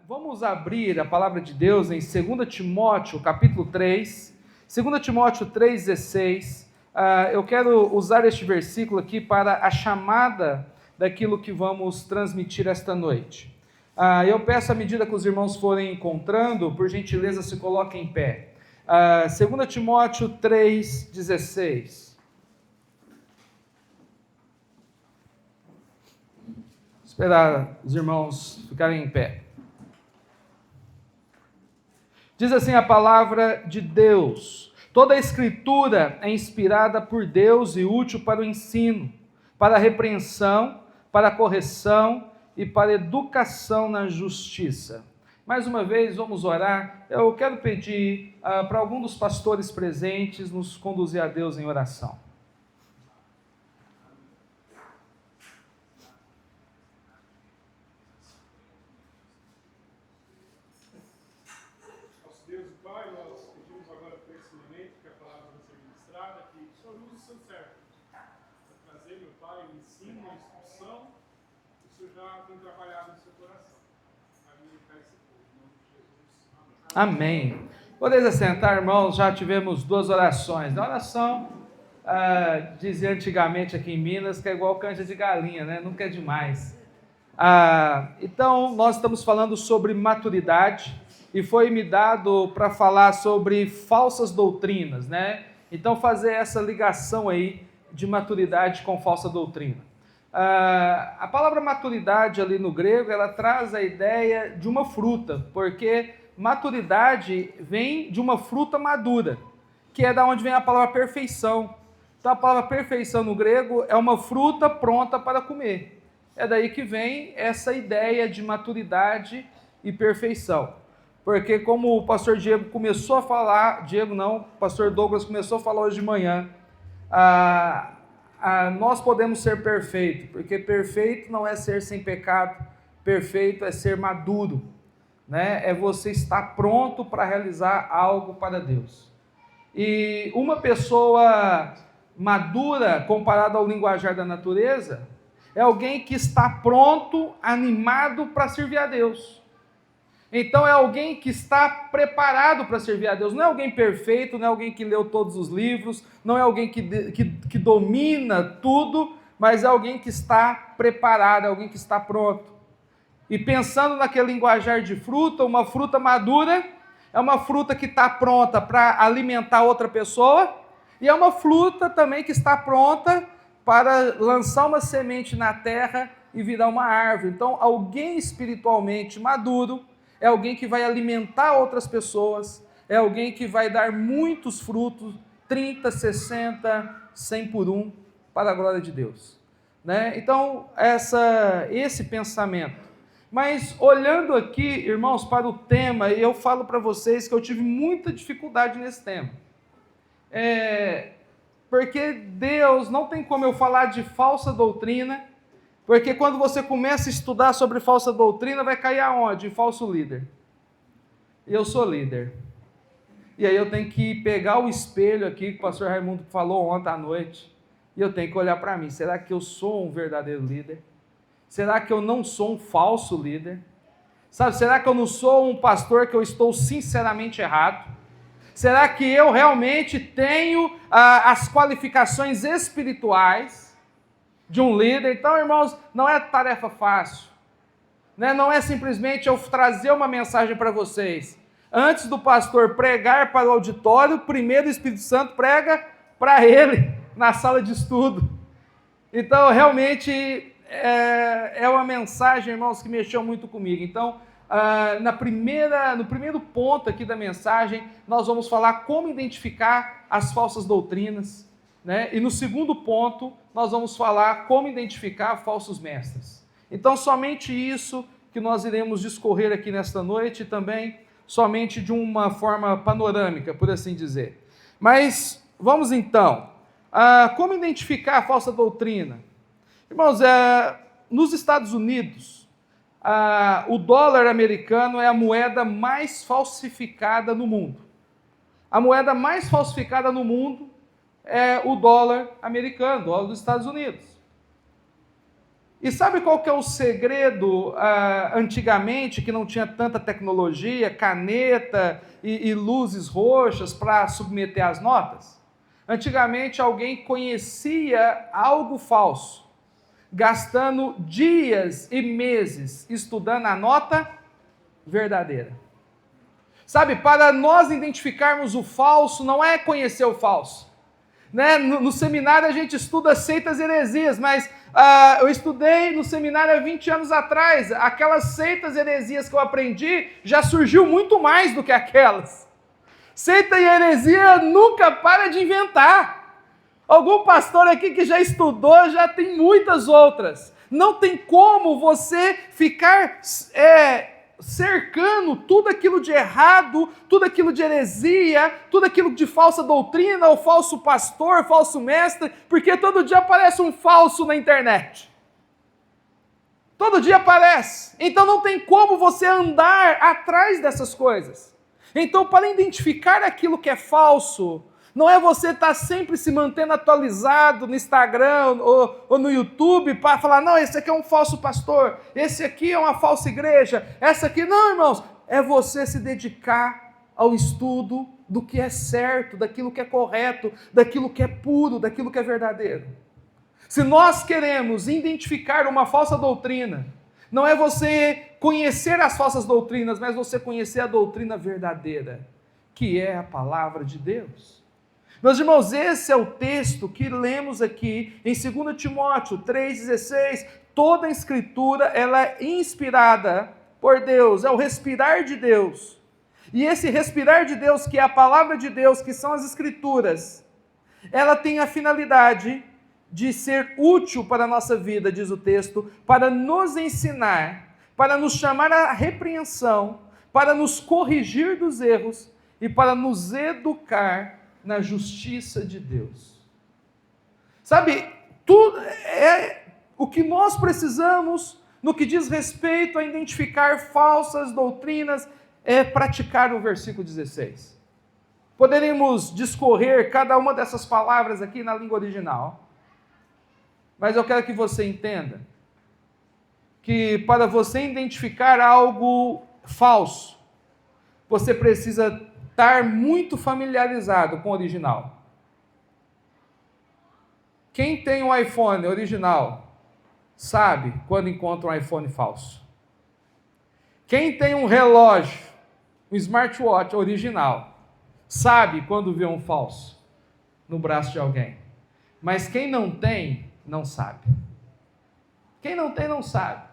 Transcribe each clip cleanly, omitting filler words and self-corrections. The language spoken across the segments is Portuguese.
Vamos abrir a palavra de Deus em 2 Timóteo, capítulo 3, 2 Timóteo 3,16. Eu quero usar este versículo aqui para a chamada daquilo que vamos transmitir esta noite. Eu peço, à medida que os irmãos forem encontrando, por gentileza, se coloquem em pé. 2 Timóteo 3,16. Esperar os irmãos ficarem em pé. Diz assim a palavra de Deus: toda a escritura é inspirada por Deus e útil para o ensino, para a repreensão, para a correção e para a educação na justiça. Mais uma vez, vamos orar. Eu quero pedir para algum dos pastores presentes nos conduzir a Deus em oração. Amém. Podeis assentar, irmãos, já tivemos duas orações. A oração, dizia antigamente aqui em Minas, que é igual canja de galinha, né? Nunca é demais. Então, nós estamos falando sobre maturidade e foi me dado para falar sobre falsas doutrinas, né? Então, fazer essa ligação aí de maturidade com falsa doutrina. A palavra maturidade ali no grego, ela traz a ideia de uma fruta, porque maturidade vem de uma fruta madura, que é da onde vem a palavra perfeição. Então a palavra perfeição no grego é uma fruta pronta para comer. É daí que vem essa ideia de maturidade e perfeição. Porque como o pastor Diego começou a falar, o pastor Douglas começou a falar hoje de manhã, nós podemos ser perfeitos, porque perfeito não é ser sem pecado, perfeito é ser maduro. Né? É você estar pronto para realizar algo para Deus. E uma pessoa madura, comparada ao linguajar da natureza, é alguém que está pronto, animado para servir a Deus. Então é alguém que está preparado para servir a Deus. Não é alguém perfeito, não é alguém que leu todos os livros, não é alguém que domina tudo, mas é alguém que está preparado, é alguém que está pronto. E pensando naquele linguajar de fruta, uma fruta madura é uma fruta que está pronta para alimentar outra pessoa, e é uma fruta também que está pronta para lançar uma semente na terra e virar uma árvore. Então, alguém espiritualmente maduro é alguém que vai alimentar outras pessoas, é alguém que vai dar muitos frutos, 30, 60, 100 por um, para a glória de Deus. Né? Então, esse pensamento. Mas olhando aqui, irmãos, para o tema, e eu falo para vocês que eu tive muita dificuldade nesse tema. Porque Deus, não tem como eu falar de falsa doutrina, porque quando você começa a estudar sobre falsa doutrina, vai cair aonde? Em falso líder. E eu sou líder. E aí eu tenho que pegar o espelho aqui, que o pastor Raimundo falou ontem à noite, e eu tenho que olhar para mim. Será que eu sou um verdadeiro líder? Será que eu não sou um falso líder? Sabe, será que eu não sou um pastor que eu estou sinceramente errado? Será que eu realmente tenho as qualificações espirituais de um líder? Então, irmãos, não é tarefa fácil. Né? Não é simplesmente eu trazer uma mensagem para vocês. Antes do pastor pregar para o auditório, primeiro o Espírito Santo prega para ele na sala de estudo. Então, realmente é uma mensagem, irmãos, que mexeu muito comigo. Então, no primeiro ponto aqui da mensagem, nós vamos falar como identificar as falsas doutrinas, né? E no segundo ponto, nós vamos falar como identificar falsos mestres. Então, somente isso que nós iremos discorrer aqui nesta noite, e também somente de uma forma panorâmica, por assim dizer. Mas, vamos então, como identificar a falsa doutrina? Irmãos, nos Estados Unidos, o dólar americano é a moeda mais falsificada no mundo. A moeda mais falsificada no mundo é o dólar americano, o dólar dos Estados Unidos. E sabe qual que é o segredo antigamente, que não tinha tanta tecnologia, caneta e luzes roxas para submeter as notas? Antigamente alguém conhecia algo falso, gastando dias e meses estudando a nota verdadeira. Sabe, para nós identificarmos o falso, não é conhecer o falso. Né? No seminário a gente estuda seitas e heresias, mas eu estudei no seminário há 20 anos atrás. Aquelas seitas e heresias que eu aprendi já surgiu muito mais do que aquelas. Seita e heresia nunca para de inventar. Algum pastor aqui que já estudou já tem muitas outras. Não tem como você ficar cercando tudo aquilo de errado, tudo aquilo de heresia, tudo aquilo de falsa doutrina, o falso pastor, falso mestre, porque todo dia aparece um falso na internet. Todo dia aparece. Então não tem como você andar atrás dessas coisas. Então, para identificar aquilo que é falso, não é você estar sempre se mantendo atualizado no Instagram ou no YouTube para falar, não, esse aqui é um falso pastor, esse aqui é uma falsa igreja, essa aqui, não, irmãos, é você se dedicar ao estudo do que é certo, daquilo que é correto, daquilo que é puro, daquilo que é verdadeiro. Se nós queremos identificar uma falsa doutrina, não é você conhecer as falsas doutrinas, mas você conhecer a doutrina verdadeira, que é a palavra de Deus. Meus irmãos, esse é o texto que lemos aqui em 2 Timóteo 3,16. Toda a escritura ela é inspirada por Deus, é o respirar de Deus. E esse respirar de Deus, que é a palavra de Deus, que são as escrituras, ela tem a finalidade de ser útil para a nossa vida, diz o texto, para nos ensinar, para nos chamar à repreensão, para nos corrigir dos erros e para nos educar na justiça de Deus. Sabe, tudo é o que nós precisamos no que diz respeito a identificar falsas doutrinas, é praticar o versículo 16. Poderíamos discorrer cada uma dessas palavras aqui na língua original, mas eu quero que você entenda que para você identificar algo falso, você precisa estar muito familiarizado com o original. Quem tem um iPhone original sabe quando encontra um iPhone falso. Quem tem um relógio, um smartwatch original, sabe quando vê um falso no braço de alguém. Mas quem não tem, não sabe. Quem não tem, não sabe.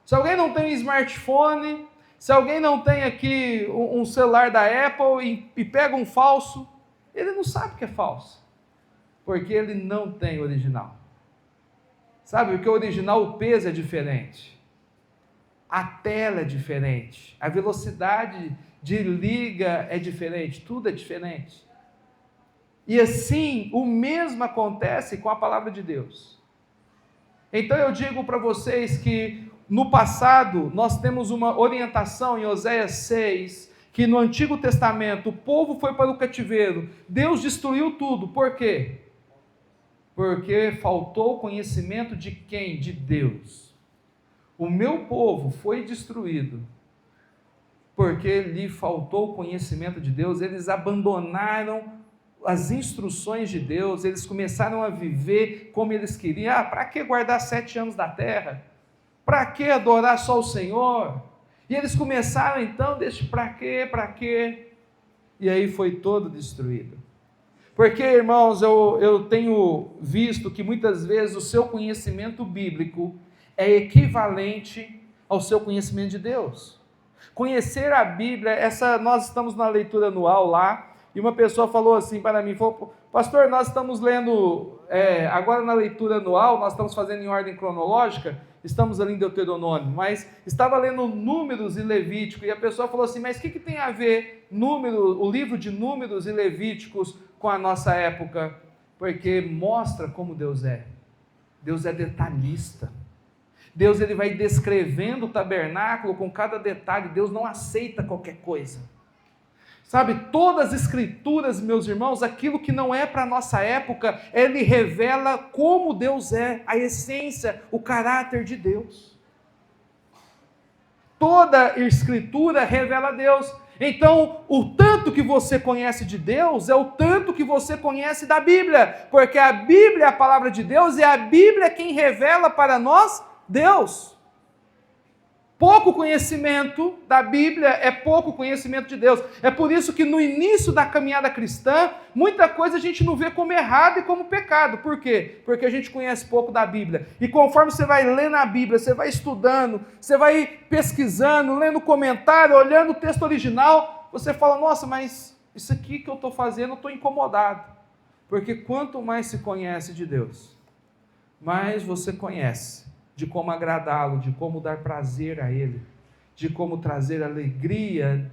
Se alguém não tem um smartphone, se alguém não tem aqui um celular da Apple e pega um falso, ele não sabe que é falso, porque ele não tem original. Sabe, porque o original, o peso é diferente, a tela é diferente, a velocidade de liga é diferente, tudo é diferente. E assim, o mesmo acontece com a palavra de Deus. Então eu digo para vocês que no passado, nós temos uma orientação em Oséias 6, que no Antigo Testamento o povo foi para o cativeiro, Deus destruiu tudo, por quê? Porque faltou conhecimento de quem? De Deus. O meu povo foi destruído, porque lhe faltou conhecimento de Deus, eles abandonaram as instruções de Deus, eles começaram a viver como eles queriam. Para que guardar 7 anos da terra? Para que adorar só o Senhor? E eles começaram então, para quê? E aí foi todo destruído. Porque, irmãos, eu tenho visto que muitas vezes o seu conhecimento bíblico é equivalente ao seu conhecimento de Deus. Conhecer a Bíblia, nós estamos na leitura anual lá, e uma pessoa falou assim para mim, falou, pastor, nós estamos lendo, agora na leitura anual, nós estamos fazendo em ordem cronológica, estamos ali em Deuteronômio, mas estava lendo Números e Levítico, e a pessoa falou assim, mas o que tem a ver o livro de Números e Levíticos com a nossa época? Porque mostra como Deus é. Deus é detalhista. Deus ele vai descrevendo o tabernáculo com cada detalhe. Deus não aceita qualquer coisa. Sabe, todas as escrituras, meus irmãos, aquilo que não é para a nossa época, ele revela como Deus é, a essência, o caráter de Deus. Toda escritura revela Deus. Então, o tanto que você conhece de Deus é o tanto que você conhece da Bíblia, porque a Bíblia é a palavra de Deus e a Bíblia é quem revela para nós Deus. Pouco conhecimento da Bíblia é pouco conhecimento de Deus. É por isso que no início da caminhada cristã, muita coisa a gente não vê como errado e como pecado. Por quê? Porque a gente conhece pouco da Bíblia. E conforme você vai lendo a Bíblia, você vai estudando, você vai pesquisando, lendo comentário, olhando o texto original, você fala, nossa, mas isso aqui que eu estou fazendo, eu estou incomodado. Porque quanto mais se conhece de Deus, mais você conhece de como agradá-lo, de como dar prazer a Ele, de como trazer alegria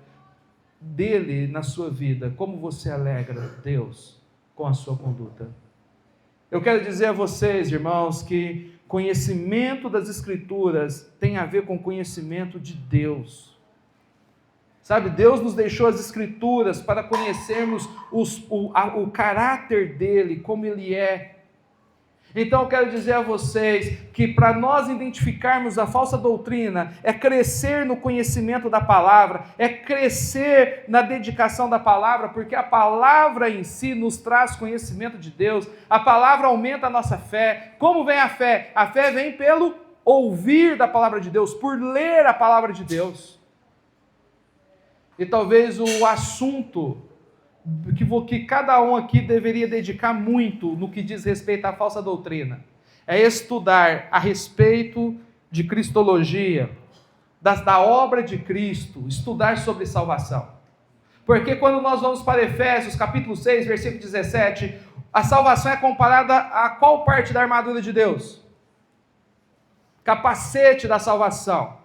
dEle na sua vida, como você alegra Deus com a sua conduta. Eu quero dizer a vocês, irmãos, que conhecimento das Escrituras tem a ver com conhecimento de Deus. Sabe, Deus nos deixou as Escrituras para conhecermos o caráter dEle, como Ele é. Então eu quero dizer a vocês que para nós identificarmos a falsa doutrina, é crescer no conhecimento da palavra, é crescer na dedicação da palavra, porque a palavra em si nos traz conhecimento de Deus, a palavra aumenta a nossa fé. Como vem a fé? A fé vem pelo ouvir da palavra de Deus, por ler a palavra de Deus. E talvez o assunto que cada um aqui deveria dedicar muito no que diz respeito à falsa doutrina, é estudar a respeito de cristologia, da obra de Cristo, estudar sobre salvação. Porque quando nós vamos para Efésios, capítulo 6, versículo 17, a salvação é comparada a qual parte da armadura de Deus? Capacete da salvação.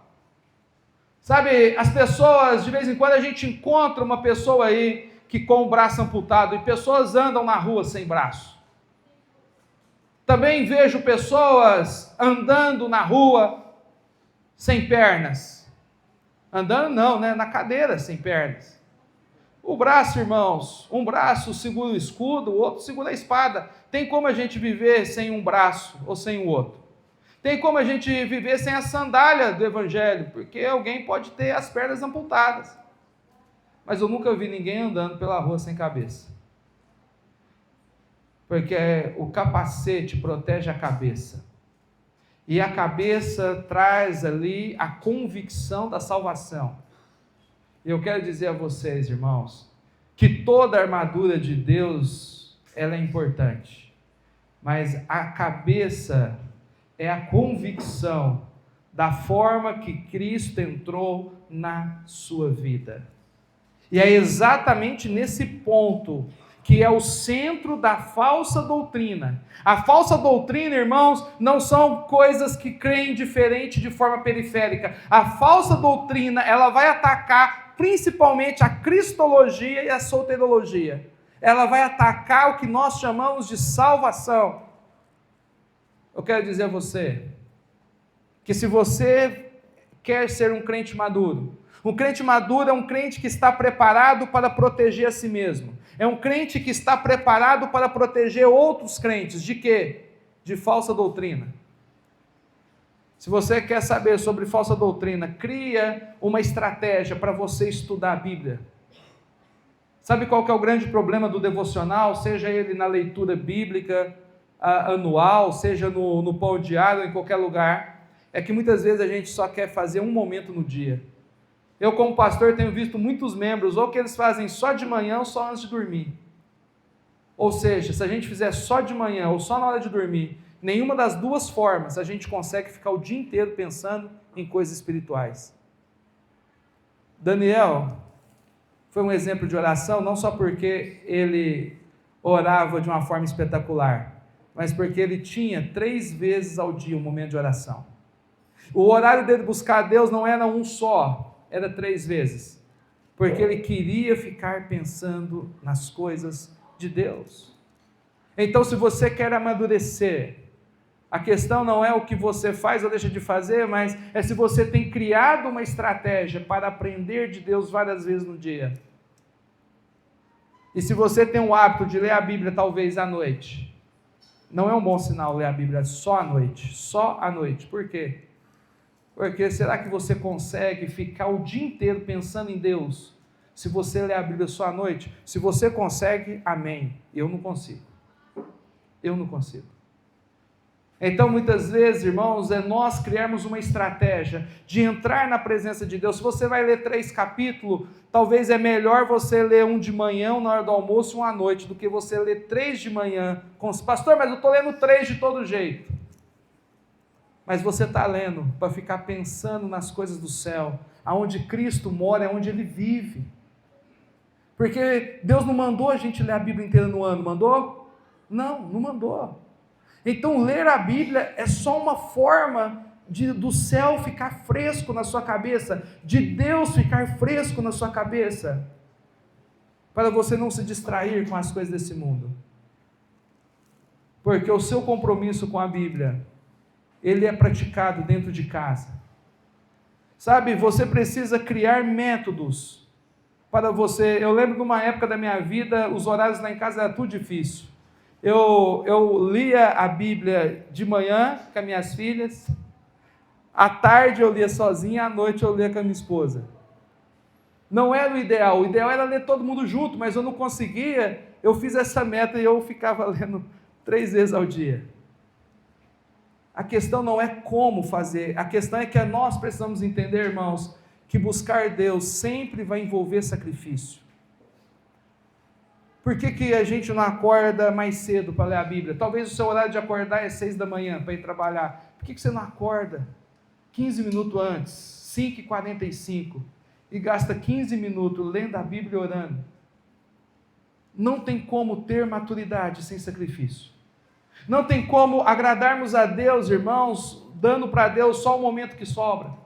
Sabe, as pessoas, de vez em quando a gente encontra uma pessoa aí, que com o braço amputado, e pessoas andam na rua sem braço. Também vejo pessoas andando na rua sem pernas. Andando não, né? Na cadeira sem pernas. O braço, irmãos, um braço segura o escudo, o outro segura a espada. Tem como a gente viver sem um braço ou sem o outro? Tem como a gente viver sem a sandália do Evangelho, porque alguém pode ter as pernas amputadas. Mas eu nunca vi ninguém andando pela rua sem cabeça. Porque o capacete protege a cabeça. E a cabeça traz ali a convicção da salvação. E eu quero dizer a vocês, irmãos, que toda a armadura de Deus, ela é importante. Mas a cabeça é a convicção da forma que Cristo entrou na sua vida. E é exatamente nesse ponto que é o centro da falsa doutrina. A falsa doutrina, irmãos, não são coisas que creem diferente de forma periférica. A falsa doutrina, ela vai atacar principalmente a cristologia e a soteriologia. Ela vai atacar o que nós chamamos de salvação. Eu quero dizer a você que se você quer ser um crente maduro, um crente maduro é um crente que está preparado para proteger a si mesmo. É um crente que está preparado para proteger outros crentes. De quê? De falsa doutrina. Se você quer saber sobre falsa doutrina, cria uma estratégia para você estudar a Bíblia. Sabe qual que é o grande problema do devocional? Seja ele na leitura bíblica anual, seja no pão diário, em qualquer lugar. É que muitas vezes a gente só quer fazer um momento no dia. Eu, como pastor, tenho visto muitos membros, ou que eles fazem só de manhã ou só antes de dormir. Ou seja, se a gente fizer só de manhã ou só na hora de dormir, nenhuma das duas formas a gente consegue ficar o dia inteiro pensando em coisas espirituais. Daniel foi um exemplo de oração, não só porque ele orava de uma forma espetacular, mas porque ele tinha 3 vezes ao dia um momento de oração. O horário dele buscar a Deus não era um só, era 3 vezes, porque ele queria ficar pensando nas coisas de Deus. Então, se você quer amadurecer, a questão não é o que você faz ou deixa de fazer, mas é se você tem criado uma estratégia para aprender de Deus várias vezes no dia. E se você tem o hábito de ler a Bíblia talvez à noite, não é um bom sinal ler a Bíblia só à noite. Só à noite. Por quê? Porque será que você consegue ficar o dia inteiro pensando em Deus? Se você ler a Bíblia só à noite? Se você consegue, amém. Eu não consigo. Eu não consigo. Então, muitas vezes, irmãos, é nós criarmos uma estratégia de entrar na presença de Deus. Se você vai ler 3 capítulos, talvez é melhor você ler um de manhã, na hora do almoço, e um à noite, do que você ler 3 de manhã. Pastor, mas eu estou lendo 3 de todo jeito. Mas você está lendo para ficar pensando nas coisas do céu, aonde Cristo mora, é onde Ele vive. Porque Deus não mandou a gente ler a Bíblia inteira no ano, mandou? Não, não mandou. Então, ler a Bíblia é só uma forma do céu ficar fresco na sua cabeça, de Deus ficar fresco na sua cabeça, para você não se distrair com as coisas desse mundo. Porque o seu compromisso com a Bíblia, ele é praticado dentro de casa. Sabe, você precisa criar métodos para você. Eu lembro de uma época da minha vida, os horários lá em casa era tudo difícil. Eu lia a Bíblia de manhã com as minhas filhas, à tarde eu lia sozinho, à noite eu lia com a minha esposa. Não era o ideal era ler todo mundo junto, mas eu não conseguia. Eu fiz essa meta e eu ficava lendo 3 vezes ao dia. A questão não é como fazer, a questão é que nós precisamos entender, irmãos, que buscar Deus sempre vai envolver sacrifício. Por que a gente não acorda mais cedo para ler a Bíblia? Talvez o seu horário de acordar é 6 da manhã para ir trabalhar. Por que você não acorda 15 minutos antes, 5h45, e gasta 15 minutos lendo a Bíblia e orando? Não tem como ter maturidade sem sacrifício. Não tem como agradarmos a Deus, irmãos, dando para Deus só o momento que sobra.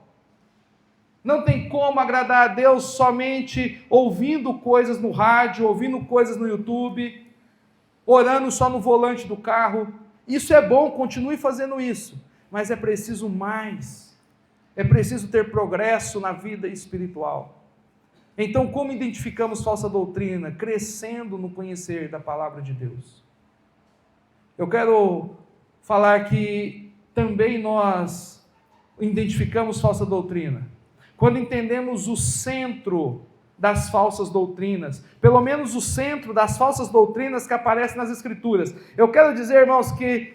Não tem como agradar a Deus somente ouvindo coisas no rádio, ouvindo coisas no YouTube, orando só no volante do carro. Isso é bom, continue fazendo isso, mas é preciso mais. É preciso ter progresso na vida espiritual. Então, como identificamos falsa doutrina? Crescendo no conhecer da palavra de Deus. Eu quero falar que também nós identificamos falsa doutrina quando entendemos o centro das falsas doutrinas, pelo menos o centro das falsas doutrinas que aparecem nas Escrituras. Eu quero dizer, irmãos, que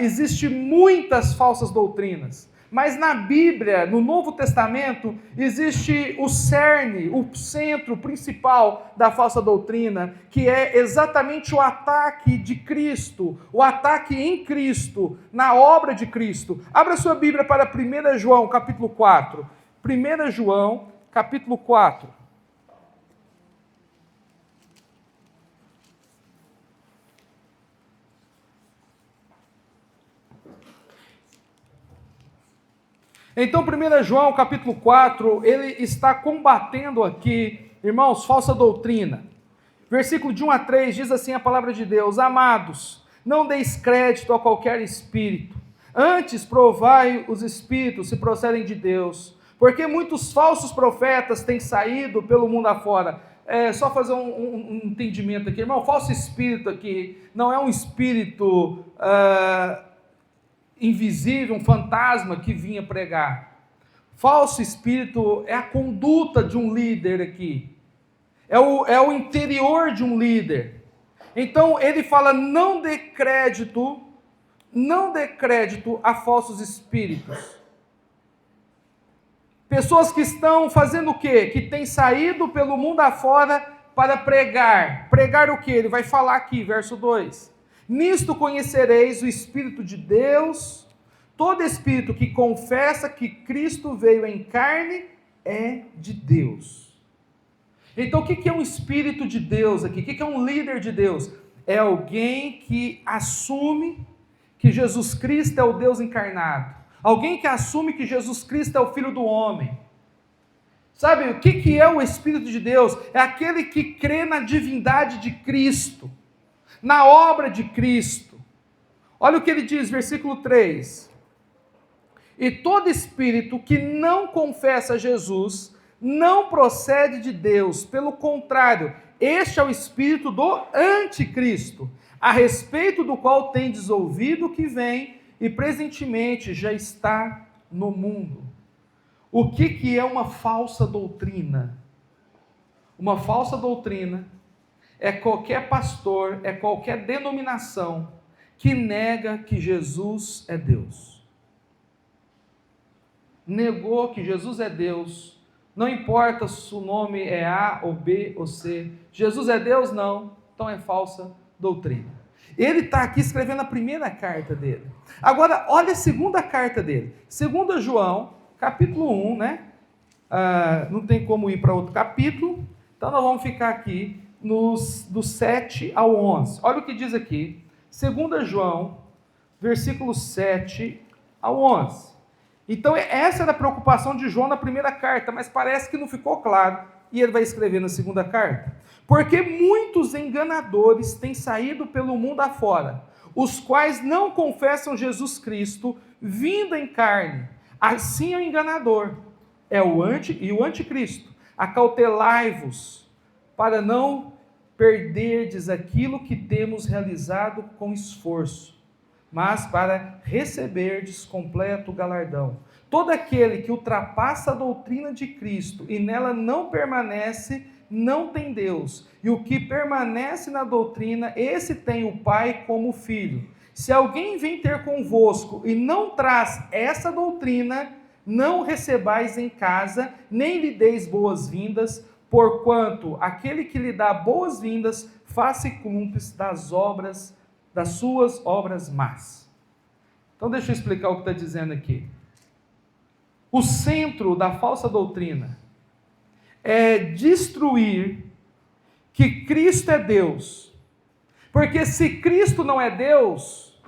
existe muitas falsas doutrinas, mas na Bíblia, no Novo Testamento, existe o cerne, o centro principal da falsa doutrina, que é exatamente o ataque de Cristo, o ataque em Cristo, na obra de Cristo. Abra sua Bíblia para 1 João, capítulo 4. 1 João, capítulo 4. Então, 1 João, capítulo 4, ele está combatendo aqui, irmãos, falsa doutrina. Versículo de 1 a 3 diz assim a palavra de Deus: Amados, não deis crédito a qualquer espírito, antes provai os espíritos se procedem de Deus, porque muitos falsos profetas têm saído pelo mundo afora. Só fazer um entendimento aqui, irmão. Falso espírito aqui não é um espírito invisível, um fantasma que vinha pregar. Falso espírito é a conduta de um líder aqui, é o interior de um líder. Então ele fala: não dê crédito a falsos espíritos. Pessoas que estão fazendo o quê? Que têm saído pelo mundo afora para pregar. Pregar o quê? Ele vai falar aqui, verso 2. Nisto conhecereis o Espírito de Deus. Todo espírito que confessa que Cristo veio em carne é de Deus. Então o que é um espírito de Deus aqui? O que é um líder de Deus? É alguém que assume que Jesus Cristo é o Deus encarnado. Alguém que assume que Jesus Cristo é o Filho do homem. Sabe, o que é o Espírito de Deus? É aquele que crê na divindade de Cristo, na obra de Cristo. Olha o que ele diz, versículo 3. E todo espírito que não confessa Jesus não procede de Deus, pelo contrário, este é o espírito do anticristo, a respeito do qual tendes ouvido que vem e presentemente já está no mundo. O que é uma falsa doutrina? Uma falsa doutrina é qualquer pastor, é qualquer denominação que nega que Jesus é Deus. Negou que Jesus é Deus, não importa se o nome é A ou B ou C, Jesus é Deus? Não, então é falsa doutrina. Ele está aqui escrevendo a primeira carta dele. Agora, olha a segunda carta dele. 2 João, capítulo 1, né? Não tem como ir para outro capítulo, então nós vamos ficar aqui do 7 ao 11. Olha o que diz aqui. 2 João, versículos 7 ao 11. Então, essa era a preocupação de João na primeira carta, mas parece que não ficou claro. E ele vai escrever na segunda carta. Porque muitos enganadores têm saído pelo mundo afora, os quais não confessam Jesus Cristo vindo em carne. Assim é o enganador, e o anticristo. Acautelai-vos, para não perderdes aquilo que temos realizado com esforço, mas para receberdes completo galardão. Todo aquele que ultrapassa a doutrina de Cristo e nela não permanece, não tem Deus. E o que permanece na doutrina, esse tem o Pai como filho. Se alguém vem ter convosco e não traz essa doutrina, não recebais em casa, nem lhe deis boas-vindas, porquanto aquele que lhe dá boas-vindas faz-se cúmplice das suas obras más. Então deixa eu explicar o que está dizendo aqui. O centro da falsa doutrina é destruir que Cristo é Deus. Porque se Cristo não é Deus,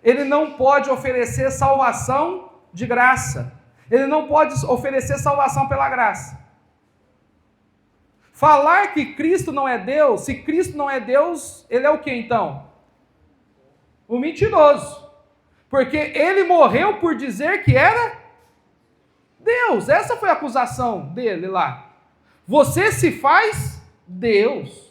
ele não pode oferecer salvação de graça. Ele não pode oferecer salvação pela graça. Falar que Cristo não é Deus, se Cristo não é Deus, ele é o que então? O mentiroso. Porque ele morreu por dizer que era Deus. Essa foi a acusação dele lá. Você se faz Deus.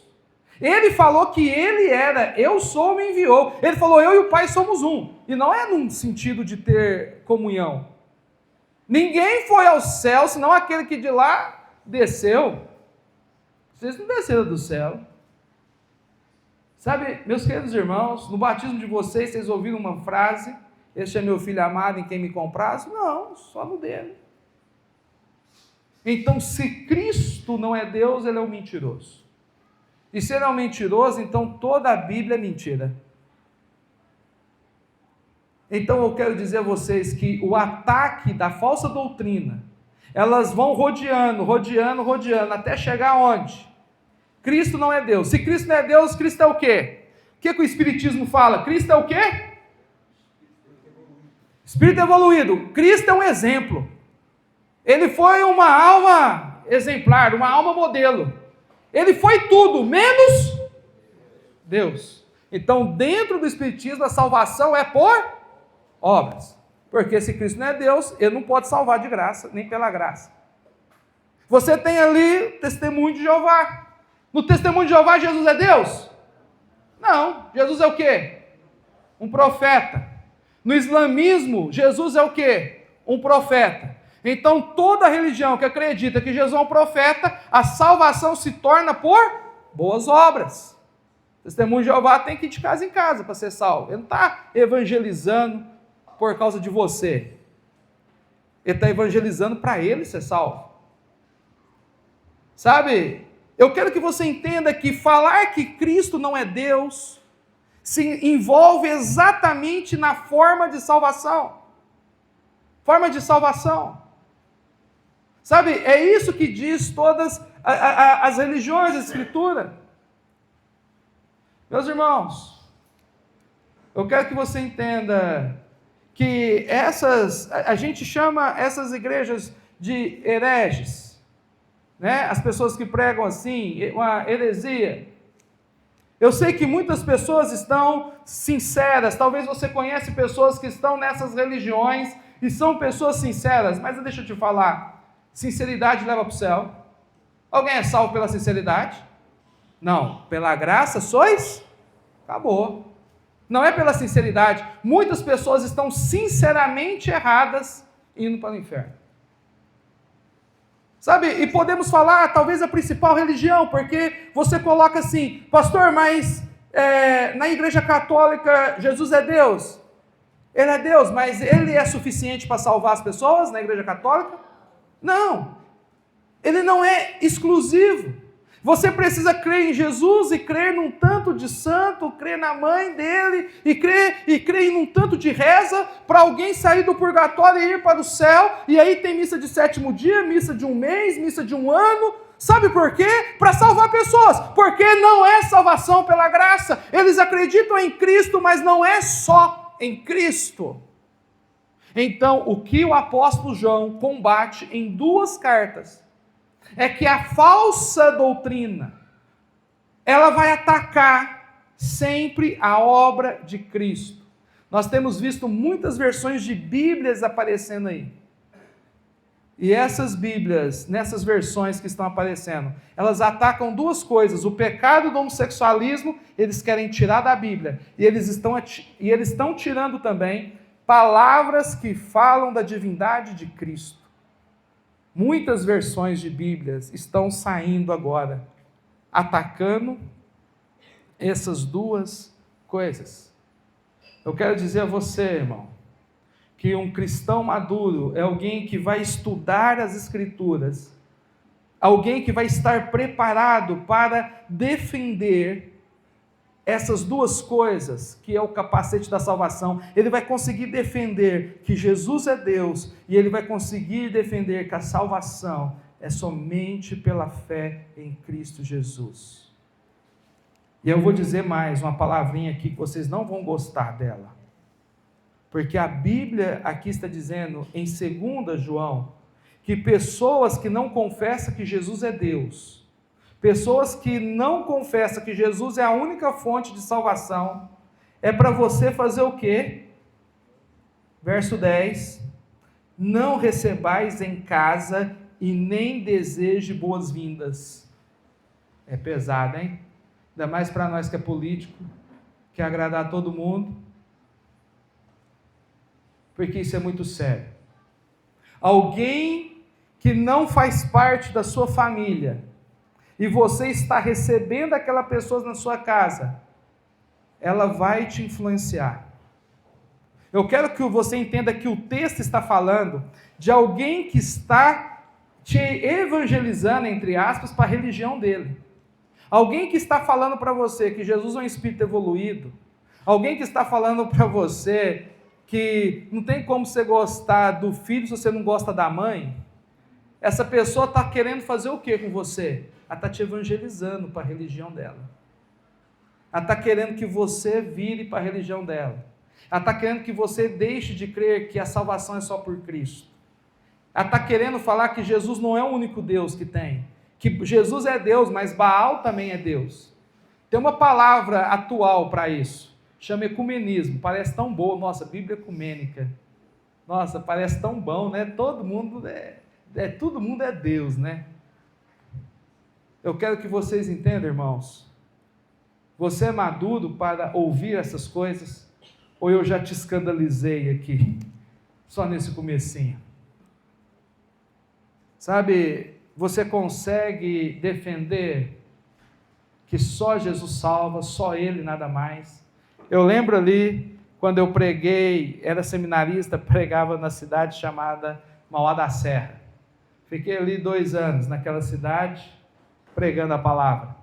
Ele falou que ele era, eu sou, me enviou. Ele falou, eu e o Pai somos um. E não é num sentido de ter comunhão. Ninguém foi ao céu, senão aquele que de lá desceu. Vocês não desceram do céu. Sabe, meus queridos irmãos, no batismo de vocês ouviram uma frase, este é meu filho amado em quem me compraz? Não, só no dele. Então, se Cristo não é Deus, ele é um mentiroso. E se ele é um mentiroso, então toda a Bíblia é mentira. Então eu quero dizer a vocês que o ataque da falsa doutrina, elas vão rodeando, até chegar aonde? Cristo não é Deus. Se Cristo não é Deus, Cristo é o quê? O que o Espiritismo fala? Cristo é o quê? Espírito evoluído. Cristo é um exemplo. Ele foi uma alma exemplar, uma alma modelo. Ele foi tudo, menos Deus. Então, dentro do Espiritismo, a salvação é por obras. Porque se Cristo não é Deus, ele não pode salvar de graça, nem pela graça. Você tem ali o testemunho de Jeová. No testemunho de Jeová, Jesus é Deus? Não. Jesus é o quê? Um profeta. No islamismo, Jesus é o quê? Um profeta. Então, toda religião que acredita que Jesus é um profeta, a salvação se torna por boas obras. O testemunho de Jeová tem que ir de casa em casa para ser salvo. Ele não está evangelizando por causa de você. Ele está evangelizando para ele ser salvo. Sabe, eu quero que você entenda que falar que Cristo não é Deus se envolve exatamente na forma de salvação. Forma de salvação. Sabe, é isso que diz todas as religiões, a Escritura. Meus irmãos, eu quero que você entenda que a gente chama essas igrejas de hereges, né? As pessoas que pregam assim, uma heresia. Eu sei que muitas pessoas estão sinceras, talvez você conhece pessoas que estão nessas religiões e são pessoas sinceras, mas deixa eu te falar, sinceridade leva para o céu. Alguém é salvo pela sinceridade? Não, pela graça sois, acabou. Não é pela sinceridade. Muitas pessoas estão sinceramente erradas indo para o inferno. Sabe, e podemos falar, talvez a principal religião, porque você coloca assim, pastor, mas na igreja católica Jesus é Deus. Ele é Deus, mas ele é suficiente para salvar as pessoas na igreja católica? Não, ele não é exclusivo. Você precisa crer em Jesus e crer num tanto de santo, crer na mãe dele e crer em um tanto de reza para alguém sair do purgatório e ir para o céu. E aí tem missa de 7º dia, missa de um mês, missa de um ano. Sabe por quê? Para salvar pessoas. Porque não é salvação pela graça. Eles acreditam em Cristo, mas não é só em Cristo. Então, o que o apóstolo João combate em 2 cartas é que a falsa doutrina, ela vai atacar sempre a obra de Cristo. Nós temos visto muitas versões de Bíblias aparecendo aí. E essas Bíblias, nessas versões que estão aparecendo, elas atacam 2 coisas. O pecado do homossexualismo, eles querem tirar da Bíblia. E eles estão tirando também palavras que falam da divindade de Cristo. Muitas versões de Bíblias estão saindo agora, atacando essas 2 coisas. Eu quero dizer a você, irmão, que um cristão maduro é alguém que vai estudar as Escrituras, alguém que vai estar preparado para defender essas 2 coisas, que é o capacete da salvação. Ele vai conseguir defender que Jesus é Deus, e ele vai conseguir defender que a salvação é somente pela fé em Cristo Jesus. E eu vou dizer mais uma palavrinha aqui que vocês não vão gostar dela, porque a Bíblia aqui está dizendo em 2 João, que pessoas que não confessam que Jesus é Deus, pessoas que não confessam que Jesus é a única fonte de salvação, é para você fazer o quê? Verso 10, não recebais em casa e nem deseje boas-vindas. É pesado, hein? Ainda mais para nós que é político, quer agradar a todo mundo, porque isso é muito sério. Alguém que não faz parte da sua família, e você está recebendo aquela pessoa na sua casa, ela vai te influenciar. Eu quero que você entenda que o texto está falando de alguém que está te evangelizando, entre aspas, para a religião dele. Alguém que está falando para você que Jesus é um espírito evoluído. Alguém que está falando para você que não tem como você gostar do filho se você não gosta da mãe. Essa pessoa está querendo fazer o que com você? Ela está te evangelizando para a religião dela. Ela está querendo que você vire para a religião dela. Ela está querendo que você deixe de crer que a salvação é só por Cristo. Ela está querendo falar que Jesus não é o único Deus que tem. Que Jesus é Deus, mas Baal também é Deus. Tem uma palavra atual para isso. Chama ecumenismo. Parece tão boa. Nossa, Bíblia ecumênica. Nossa, parece tão bom, né? Todo mundo todo mundo é Deus, né? Eu quero que vocês entendam, irmãos. Você é maduro para ouvir essas coisas? Ou eu já te escandalizei aqui? Só nesse comecinho. Sabe, você consegue defender que só Jesus salva, só Ele, nada mais. Eu lembro ali, quando eu preguei, era seminarista, pregava na cidade chamada Mauá da Serra. Fiquei ali 2 anos naquela cidade, pregando a palavra.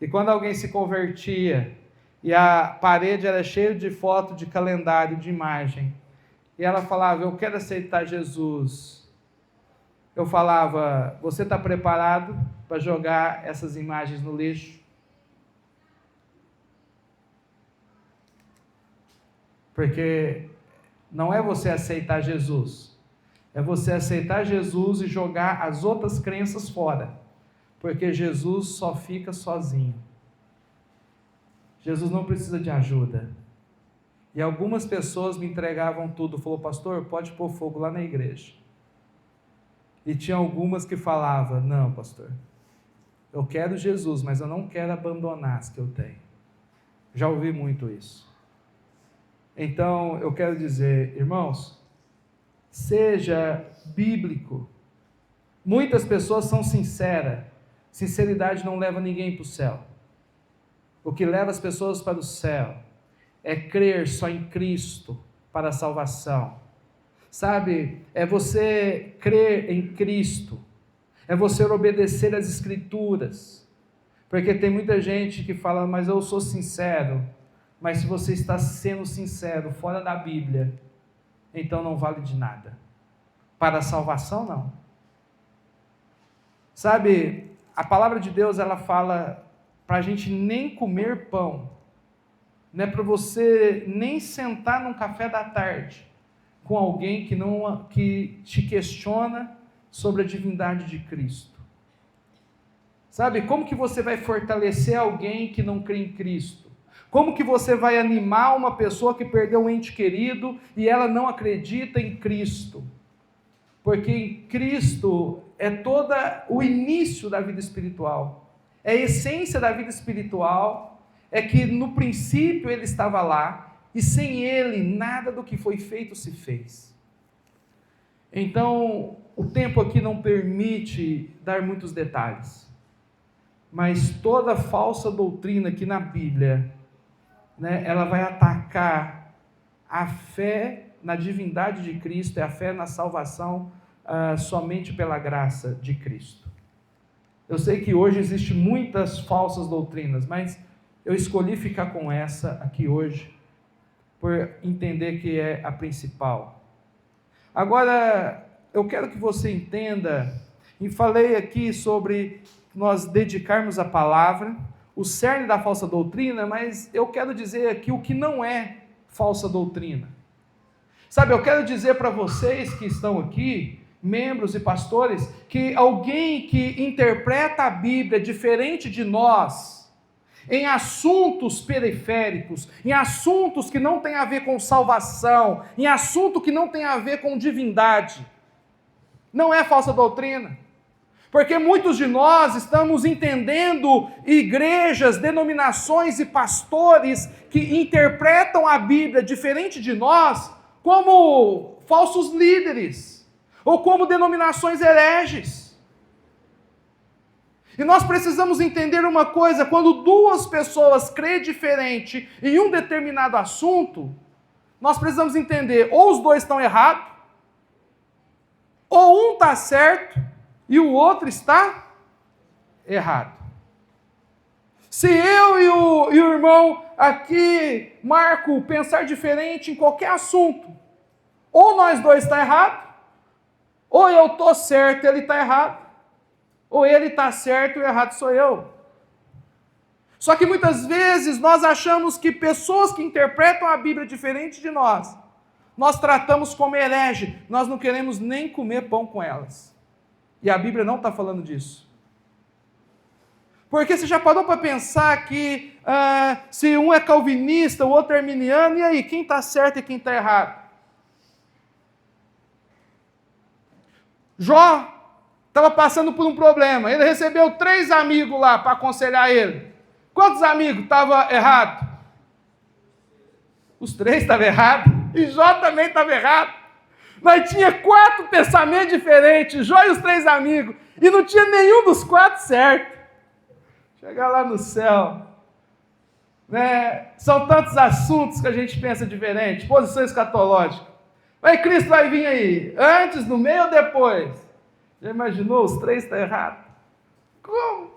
E quando alguém se convertia, e a parede era cheia de foto de calendário, de imagem, e ela falava, eu quero aceitar Jesus. Eu falava, você está preparado para jogar essas imagens no lixo? Porque não é você aceitar Jesus, é você aceitar Jesus e jogar as outras crenças fora, porque Jesus só fica sozinho. Jesus não precisa de ajuda. E algumas pessoas me entregavam tudo, falou, pastor, pode pôr fogo lá na igreja. E tinha algumas que falavam, não, pastor, Eu quero Jesus, mas eu não quero abandonar as que eu tenho. Já ouvi muito isso. Então, eu quero dizer, irmãos, seja bíblico. Muitas pessoas são sinceras. Sinceridade não leva ninguém para o céu. O que leva as pessoas para o céu é crer só em Cristo para a salvação. Sabe, é você crer em Cristo, é você obedecer às Escrituras, porque tem muita gente que fala, mas eu sou sincero, mas se você está sendo sincero fora da Bíblia, então não vale de nada. Para a salvação, não. Sabe, a palavra de Deus, ela fala para a gente nem comer pão, não é para você nem sentar num café da tarde com alguém que te questiona sobre a divindade de Cristo. Sabe, como que você vai fortalecer alguém que não crê em Cristo? Como que você vai animar uma pessoa que perdeu um ente querido e ela não acredita em Cristo? Porque em Cristo é todo o início da vida espiritual, é a essência da vida espiritual, é que no princípio ele estava lá, e sem ele nada do que foi feito se fez. Então, o tempo aqui não permite dar muitos detalhes, mas toda falsa doutrina aqui na Bíblia, ela vai atacar a fé na divindade de Cristo, é a fé na salvação somente pela graça de Cristo. Eu sei que hoje existem muitas falsas doutrinas, mas eu escolhi ficar com essa aqui hoje, por entender que é a principal. Agora, eu quero que você entenda, e falei aqui sobre nós dedicarmos a palavra, o cerne da falsa doutrina, mas eu quero dizer aqui o que não é falsa doutrina. Sabe, eu quero dizer para vocês que estão aqui, membros e pastores, que alguém que interpreta a Bíblia diferente de nós, em assuntos periféricos, em assuntos que não têm a ver com salvação, em assunto que não tem a ver com divindade, não é falsa doutrina. Porque muitos de nós estamos entendendo igrejas, denominações e pastores que interpretam a Bíblia diferente de nós como falsos líderes, ou como denominações hereges. E nós precisamos entender uma coisa, quando duas pessoas creem diferente em um determinado assunto, nós precisamos entender, ou os dois estão errados, ou um está certo e o outro está errado. Se eu e o irmão aqui, Marco, pensar diferente em qualquer assunto, ou nós dois estamos errados, ou eu estou certo e ele está errado, ou ele está certo e o errado sou eu. Só que muitas vezes nós achamos que pessoas que interpretam a Bíblia diferente de nós tratamos como herege, nós não queremos nem comer pão com elas. E a Bíblia não está falando disso. Porque você já parou para pensar que se um é calvinista, o outro é arminiano, e aí, quem está certo e quem está errado? Jó estava passando por um problema, ele recebeu 3 amigos lá para aconselhar ele. Quantos amigos estavam errados? Os 3 estavam errados, e Jó também estava errado. Mas tinha 4 pensamentos diferentes, Jó e os 3 amigos, e não tinha nenhum dos 4 certo. Chegar lá no céu, são tantos assuntos que a gente pensa diferente, posição escatológica. Mas Cristo vai vir aí, antes, no meio ou depois? Já imaginou? Os 3 estão errados? Como?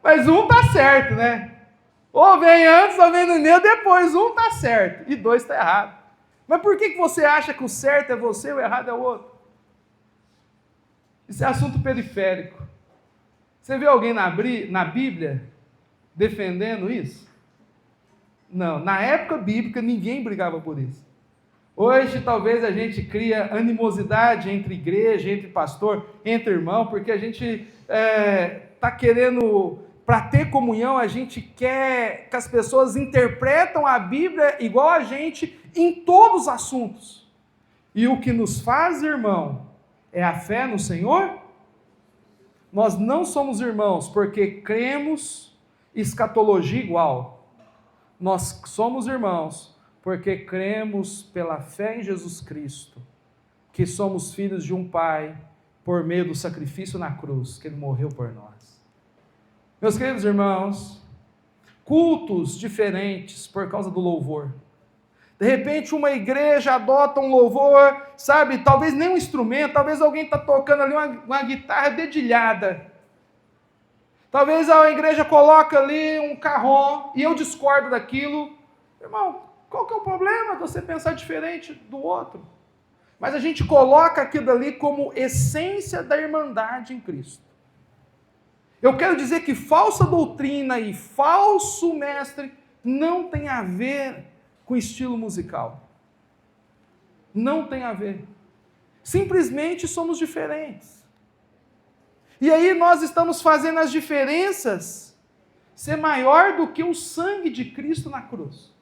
Mas um está certo, Ou vem antes, ou vem no meio, depois. Um está certo e 2 está errado. Mas por que você acha que o certo é você e o errado é o outro? Isso é assunto periférico. Você vê alguém na Bíblia defendendo isso? Não, na época bíblica ninguém brigava por isso. Hoje talvez a gente cria animosidade entre igreja, entre pastor, entre irmão, porque a gente está querendo, para ter comunhão, a gente quer que as pessoas interpretam a Bíblia igual a gente em todos os assuntos. E o que nos faz, irmão, é a fé no Senhor? Nós não somos irmãos porque cremos escatologia igual. Nós somos irmãos porque cremos pela fé em Jesus Cristo, que somos filhos de um Pai por meio do sacrifício na cruz, que Ele morreu por nós. Meus queridos irmãos, cultos diferentes por causa do louvor. De repente uma igreja adota um louvor, sabe, talvez nem um instrumento, talvez alguém está tocando ali uma guitarra dedilhada. Talvez a igreja coloque ali um carrom, e eu discordo daquilo. Irmão, qual que é o problema de você pensar diferente do outro? Mas a gente coloca aquilo ali como essência da irmandade em Cristo. Eu quero dizer que falsa doutrina e falso mestre não tem a ver com estilo musical. Não tem a ver. Simplesmente somos diferentes. E aí nós estamos fazendo as diferenças ser maior do que o sangue de Cristo na cruz.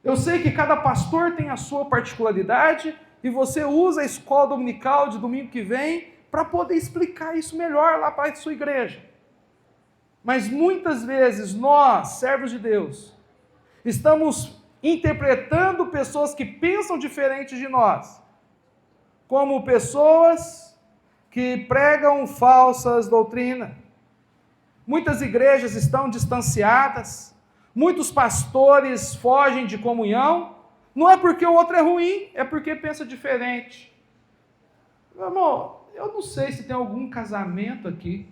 Eu sei que cada pastor tem a sua particularidade e você usa a escola dominical de domingo que vem para poder explicar isso melhor lá para a sua igreja. Mas muitas vezes nós, servos de Deus, estamos interpretando pessoas que pensam diferente de nós como pessoas que pregam falsas doutrinas. Muitas igrejas estão distanciadas, muitos pastores fogem de comunhão, não é porque o outro é ruim, é porque pensa diferente. Meu irmão, eu não sei se tem algum casamento aqui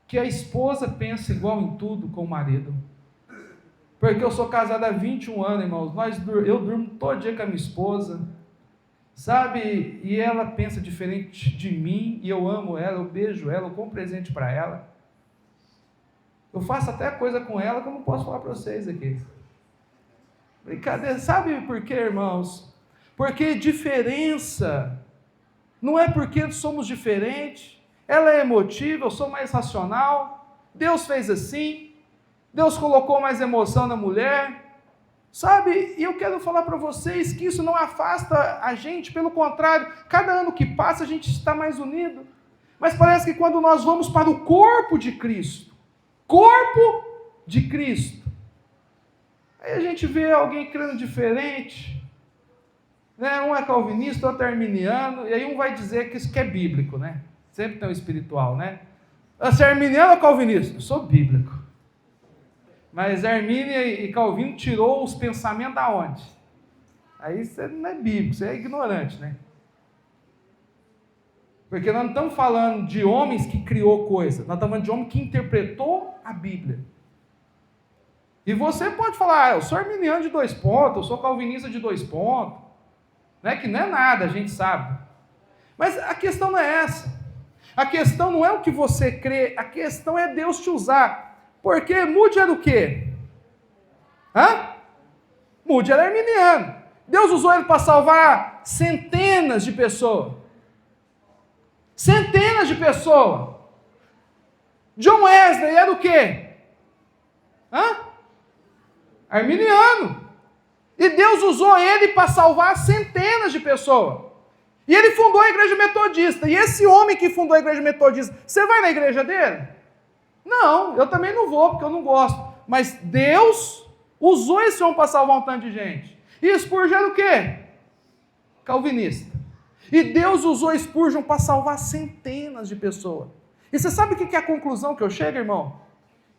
que a esposa pensa igual em tudo com o marido. Porque eu sou casado há 21 anos, irmãos, eu durmo todo dia com a minha esposa, sabe? E ela pensa diferente de mim, e eu amo ela, eu beijo ela, eu compro presente para ela. Eu faço até coisa com ela que eu não posso falar para vocês aqui. Brincadeira, sabe por quê, irmãos? Porque diferença não é porque somos diferentes, ela é emotiva, eu sou mais racional, Deus fez assim, Deus colocou mais emoção na mulher, sabe? E eu quero falar para vocês que isso não afasta a gente, pelo contrário, cada ano que passa a gente está mais unido. Mas parece que quando nós vamos para o corpo de Cristo, aí a gente vê alguém crendo diferente, né? Um é calvinista, outro é arminiano, e aí um vai dizer que isso que é bíblico, né? Sempre tem um espiritual, né? Você é arminiano ou calvinista? Eu sou bíblico. Mas Armínio e Calvino tirou os pensamentos da onde? Aí você não é bíblico, você é ignorante, né? Porque nós não estamos falando de homens que criou coisa, nós estamos falando de homem que interpretou a Bíblia. E você pode falar, eu sou arminiano de 2 pontos, eu sou calvinista de 2 pontos, né? Que não é nada, a gente sabe. Mas a questão não é essa. A questão não é o que você crê, a questão é Deus te usar. Porque Moody era o quê? Moody era arminiano. Deus usou ele para salvar centenas de pessoas. Centenas de pessoas. John Wesley era o quê? Arminiano. E Deus usou ele para salvar centenas de pessoas. E ele fundou a igreja metodista. E esse homem que fundou a igreja metodista, você vai na igreja dele? Não, eu também não vou, porque eu não gosto. Mas Deus usou esse homem para salvar um tanto de gente. E Spurgeon era o quê? Calvinista. E Deus usou Spurgeon para salvar centenas de pessoas. E você sabe o que é a conclusão que eu chego, irmão?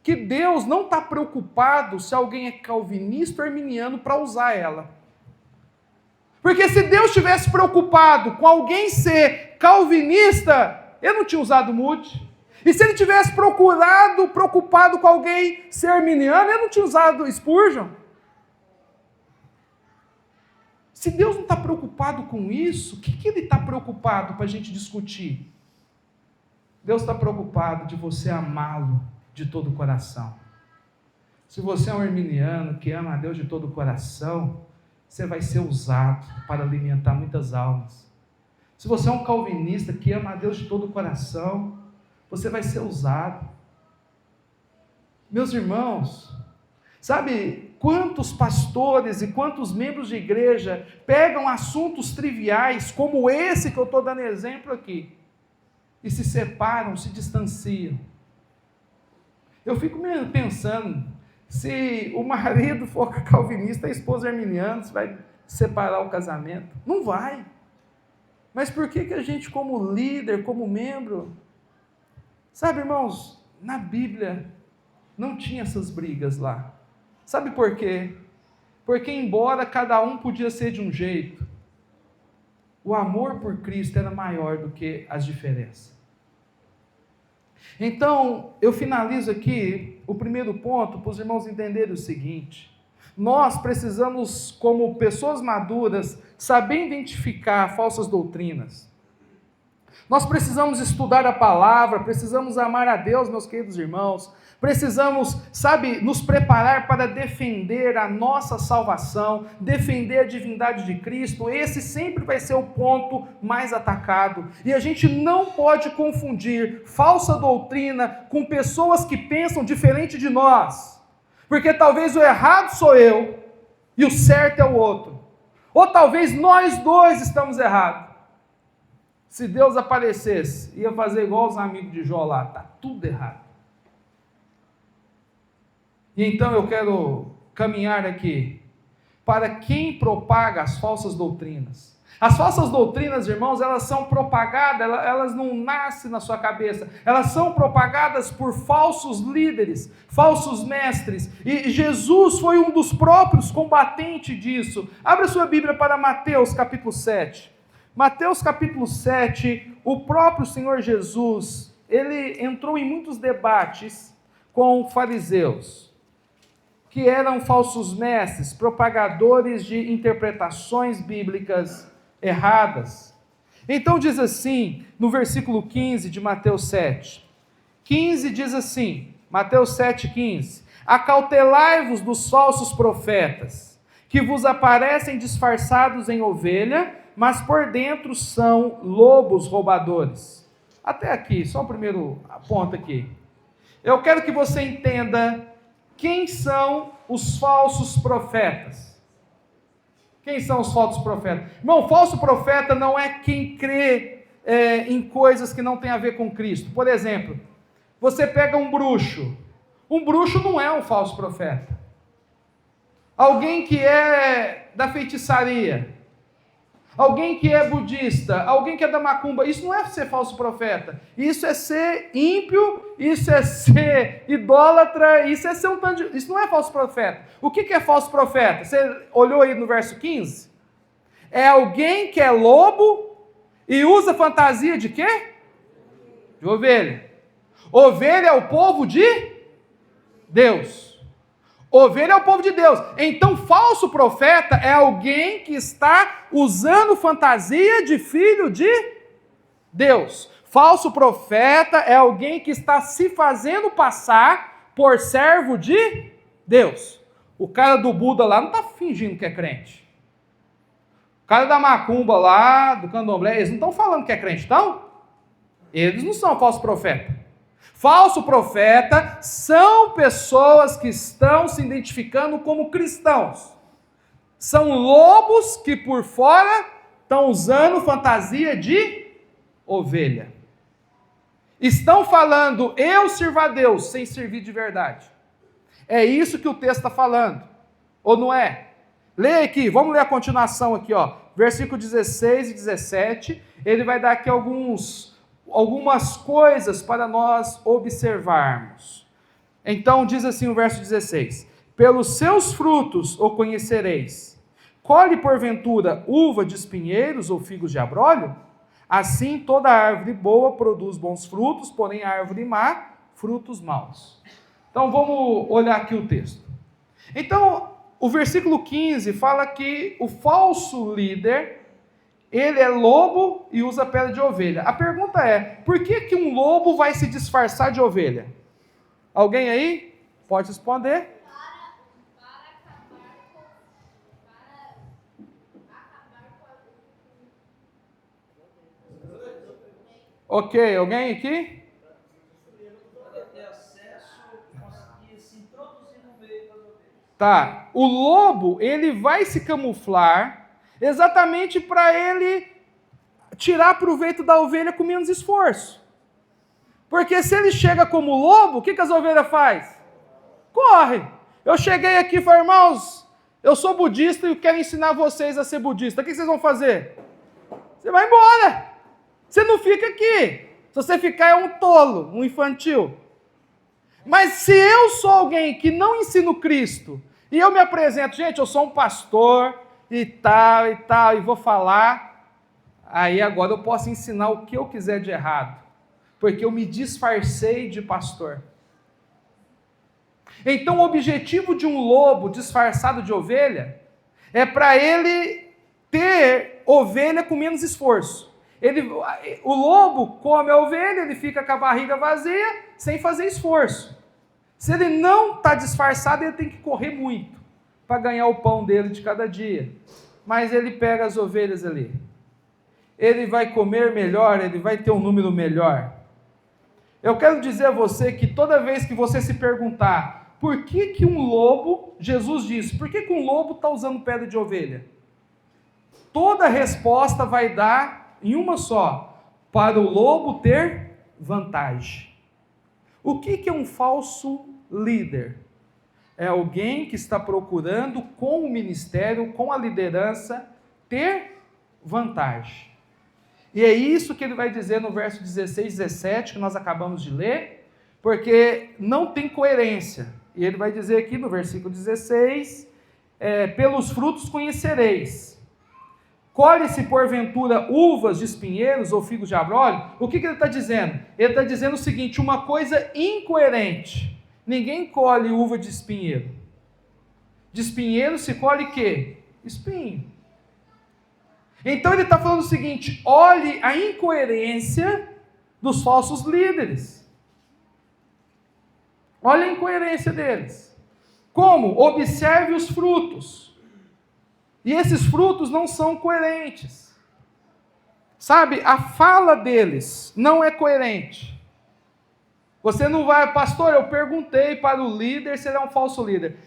Que Deus não está preocupado se alguém é calvinista ou arminiano para usar ela. Porque se Deus estivesse preocupado com alguém ser calvinista, Ele não tinha usado Moody. E se Ele tivesse preocupado com alguém ser arminiano, Ele não tinha usado Spurgeon. Se Deus não está preocupado com isso, o que Ele está preocupado para a gente discutir? Deus está preocupado de você amá-lo de todo o coração. Se você é um arminiano que ama a Deus de todo o coração, você vai ser usado para alimentar muitas almas. Se você é um calvinista que ama a Deus de todo o coração, você vai ser usado. Meus irmãos, sabe quantos pastores e quantos membros de igreja pegam assuntos triviais, como esse que eu estou dando exemplo aqui, e se separam, se distanciam. Eu fico pensando, se o marido for calvinista, a esposa arminiana, se vai separar o casamento. Não vai. Mas por que a gente, como líder, como membro, sabe, irmãos, na Bíblia não tinha essas brigas lá. Sabe por quê? Porque embora cada um podia ser de um jeito, o amor por Cristo era maior do que as diferenças. Então, eu finalizo aqui o primeiro ponto para os irmãos entenderem o seguinte: nós precisamos, como pessoas maduras, saber identificar falsas doutrinas. Nós precisamos estudar a palavra, precisamos amar a Deus, meus queridos irmãos, precisamos, nos preparar para defender a nossa salvação, defender a divindade de Cristo. Esse sempre vai ser o ponto mais atacado. E a gente não pode confundir falsa doutrina com pessoas que pensam diferente de nós. Porque talvez o errado sou eu e o certo é o outro. Ou talvez nós dois estamos errados. Se Deus aparecesse, ia fazer igual os amigos de Jó lá, está tudo errado. E então eu quero caminhar aqui para quem propaga as falsas doutrinas. As falsas doutrinas, irmãos, elas são propagadas, elas não nascem na sua cabeça, elas são propagadas por falsos líderes, falsos mestres, e Jesus foi um dos próprios combatentes disso. Abra sua Bíblia para Mateus capítulo 7. Mateus capítulo 7, o próprio Senhor Jesus, ele entrou em muitos debates com fariseus, que eram falsos mestres, propagadores de interpretações bíblicas erradas. Então diz assim, no versículo 15 de Mateus 7, 15 diz assim, Mateus 7, 15, acautelai-vos dos falsos profetas, que vos aparecem disfarçados em ovelha, mas por dentro são lobos roubadores. Até aqui, só o primeiro ponto aqui. Eu quero que você entenda quem são os falsos profetas. Quem são os falsos profetas? Irmão, falso profeta não é quem crê em coisas que não tem a ver com Cristo. Por exemplo, você pega um bruxo. Um bruxo não é um falso profeta. Alguém que é da feitiçaria, alguém que é budista, alguém que é da macumba, isso não é ser falso profeta, isso é ser ímpio, isso é ser idólatra, isso é ser um tanto de... Isso não é falso profeta. O que é falso profeta? Você olhou aí no verso 15? É alguém que é lobo e usa fantasia de quê? De ovelha. Ovelha é o povo de Deus. Ovelha é o povo de Deus. Então, falso profeta é alguém que está usando fantasia de filho de Deus. Falso profeta é alguém que está se fazendo passar por servo de Deus. O cara do Buda lá não está fingindo que é crente. O cara da macumba lá, do candomblé, eles não estão falando que é crente, estão? Eles não são falso profeta. Falso profeta são pessoas que estão se identificando como cristãos. São lobos que por fora estão usando fantasia de ovelha. Estão falando, eu sirvo a Deus, sem servir de verdade. É isso que o texto está falando. Ou não é? Leia aqui, vamos ler a continuação aqui, ó. Versículo 16 e 17. Ele vai dar aqui algumas coisas para nós observarmos. Então diz assim o verso 16: pelos seus frutos o conhecereis. Colhe porventura uva de espinheiros ou figos de abrolho? Assim toda árvore boa produz bons frutos, porém a árvore má, frutos maus. Então vamos olhar aqui o texto. Então o versículo 15 fala que o falso líder, ele é lobo e usa pele de ovelha. A pergunta é, por que um lobo vai se disfarçar de ovelha? Alguém aí pode responder? Para acabar com Ok, alguém aqui? Para ter acesso, conseguir se introduzir no meio das ovelhas. Tá, o lobo, ele vai se camuflar exatamente para ele tirar proveito da ovelha com menos esforço. Porque se ele chega como lobo, o que as ovelhas fazem? Corre. Eu cheguei aqui e falei, irmãos, eu sou budista e quero ensinar vocês a ser budista. O que vocês vão fazer? Você vai embora. Você não fica aqui. Se você ficar é um tolo, um infantil. Mas se eu sou alguém que não ensino Cristo, e eu me apresento, gente, eu sou um pastor e tal, e vou falar, aí agora eu posso ensinar o que eu quiser de errado, porque eu me disfarcei de pastor. Então o objetivo de um lobo disfarçado de ovelha é para ele ter ovelha com menos esforço. O lobo come a ovelha, ele fica com a barriga vazia, sem fazer esforço. Se ele não está disfarçado, ele tem que correr muito para ganhar o pão dele de cada dia. Mas ele pega as ovelhas ali. Ele vai comer melhor, ele vai ter um número melhor. Eu quero dizer a você que toda vez que você se perguntar por que um lobo, Jesus disse, por que um lobo está usando pele de ovelha? Toda a resposta vai dar em uma só, para o lobo ter vantagem. O que é um falso líder? É alguém que está procurando, com o ministério, com a liderança, ter vantagem. E é isso que ele vai dizer no verso 16, 17, que nós acabamos de ler, porque não tem coerência. E ele vai dizer aqui no versículo 16, pelos frutos conhecereis. Colhe-se porventura uvas de espinheiros ou figos de abrolho? O que ele está dizendo? Ele está dizendo o seguinte, uma coisa incoerente. Ninguém colhe uva de espinheiro. De espinheiro se colhe o quê? Espinho. Então ele está falando o seguinte, olhe a incoerência dos falsos líderes. Olha a incoerência deles. Como? Observe os frutos. E esses frutos não são coerentes. Sabe, a fala deles não é coerente. Você não vai, pastor, eu perguntei para o líder se ele é um falso líder.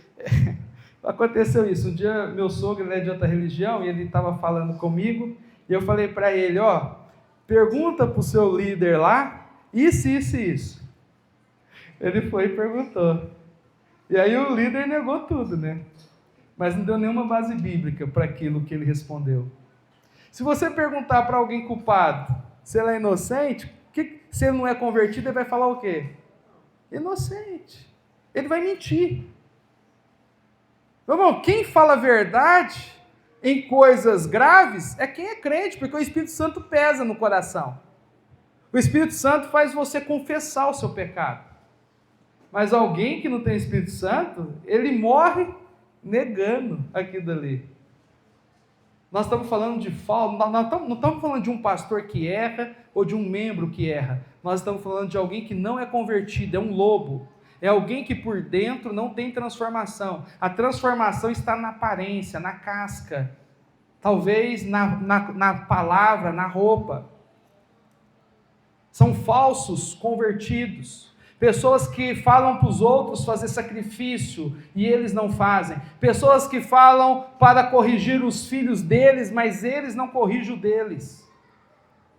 Aconteceu isso, um dia meu sogro, ele é de outra religião, e ele estava falando comigo, e eu falei para ele, pergunta para o seu líder lá, isso, isso e isso. Ele foi e perguntou. E aí o líder negou tudo, né? Mas não deu nenhuma base bíblica para aquilo que ele respondeu. Se você perguntar para alguém culpado se ele é inocente, se ele não é convertido, ele vai falar o quê? Inocente. Ele vai mentir. Irmão, quem fala a verdade em coisas graves é quem é crente, porque o Espírito Santo pesa no coração. O Espírito Santo faz você confessar o seu pecado. Mas alguém que não tem Espírito Santo, ele morre negando aquilo ali. Nós estamos falando de falso, não estamos falando de um pastor que erra ou de um membro que erra. Nós estamos falando de alguém que não é convertido, é um lobo. É alguém que por dentro não tem transformação. A transformação está na aparência, na casca. Talvez na palavra, na roupa. São falsos convertidos. Pessoas que falam para os outros fazer sacrifício e eles não fazem. Pessoas que falam para corrigir os filhos deles, mas eles não corrigem o deles.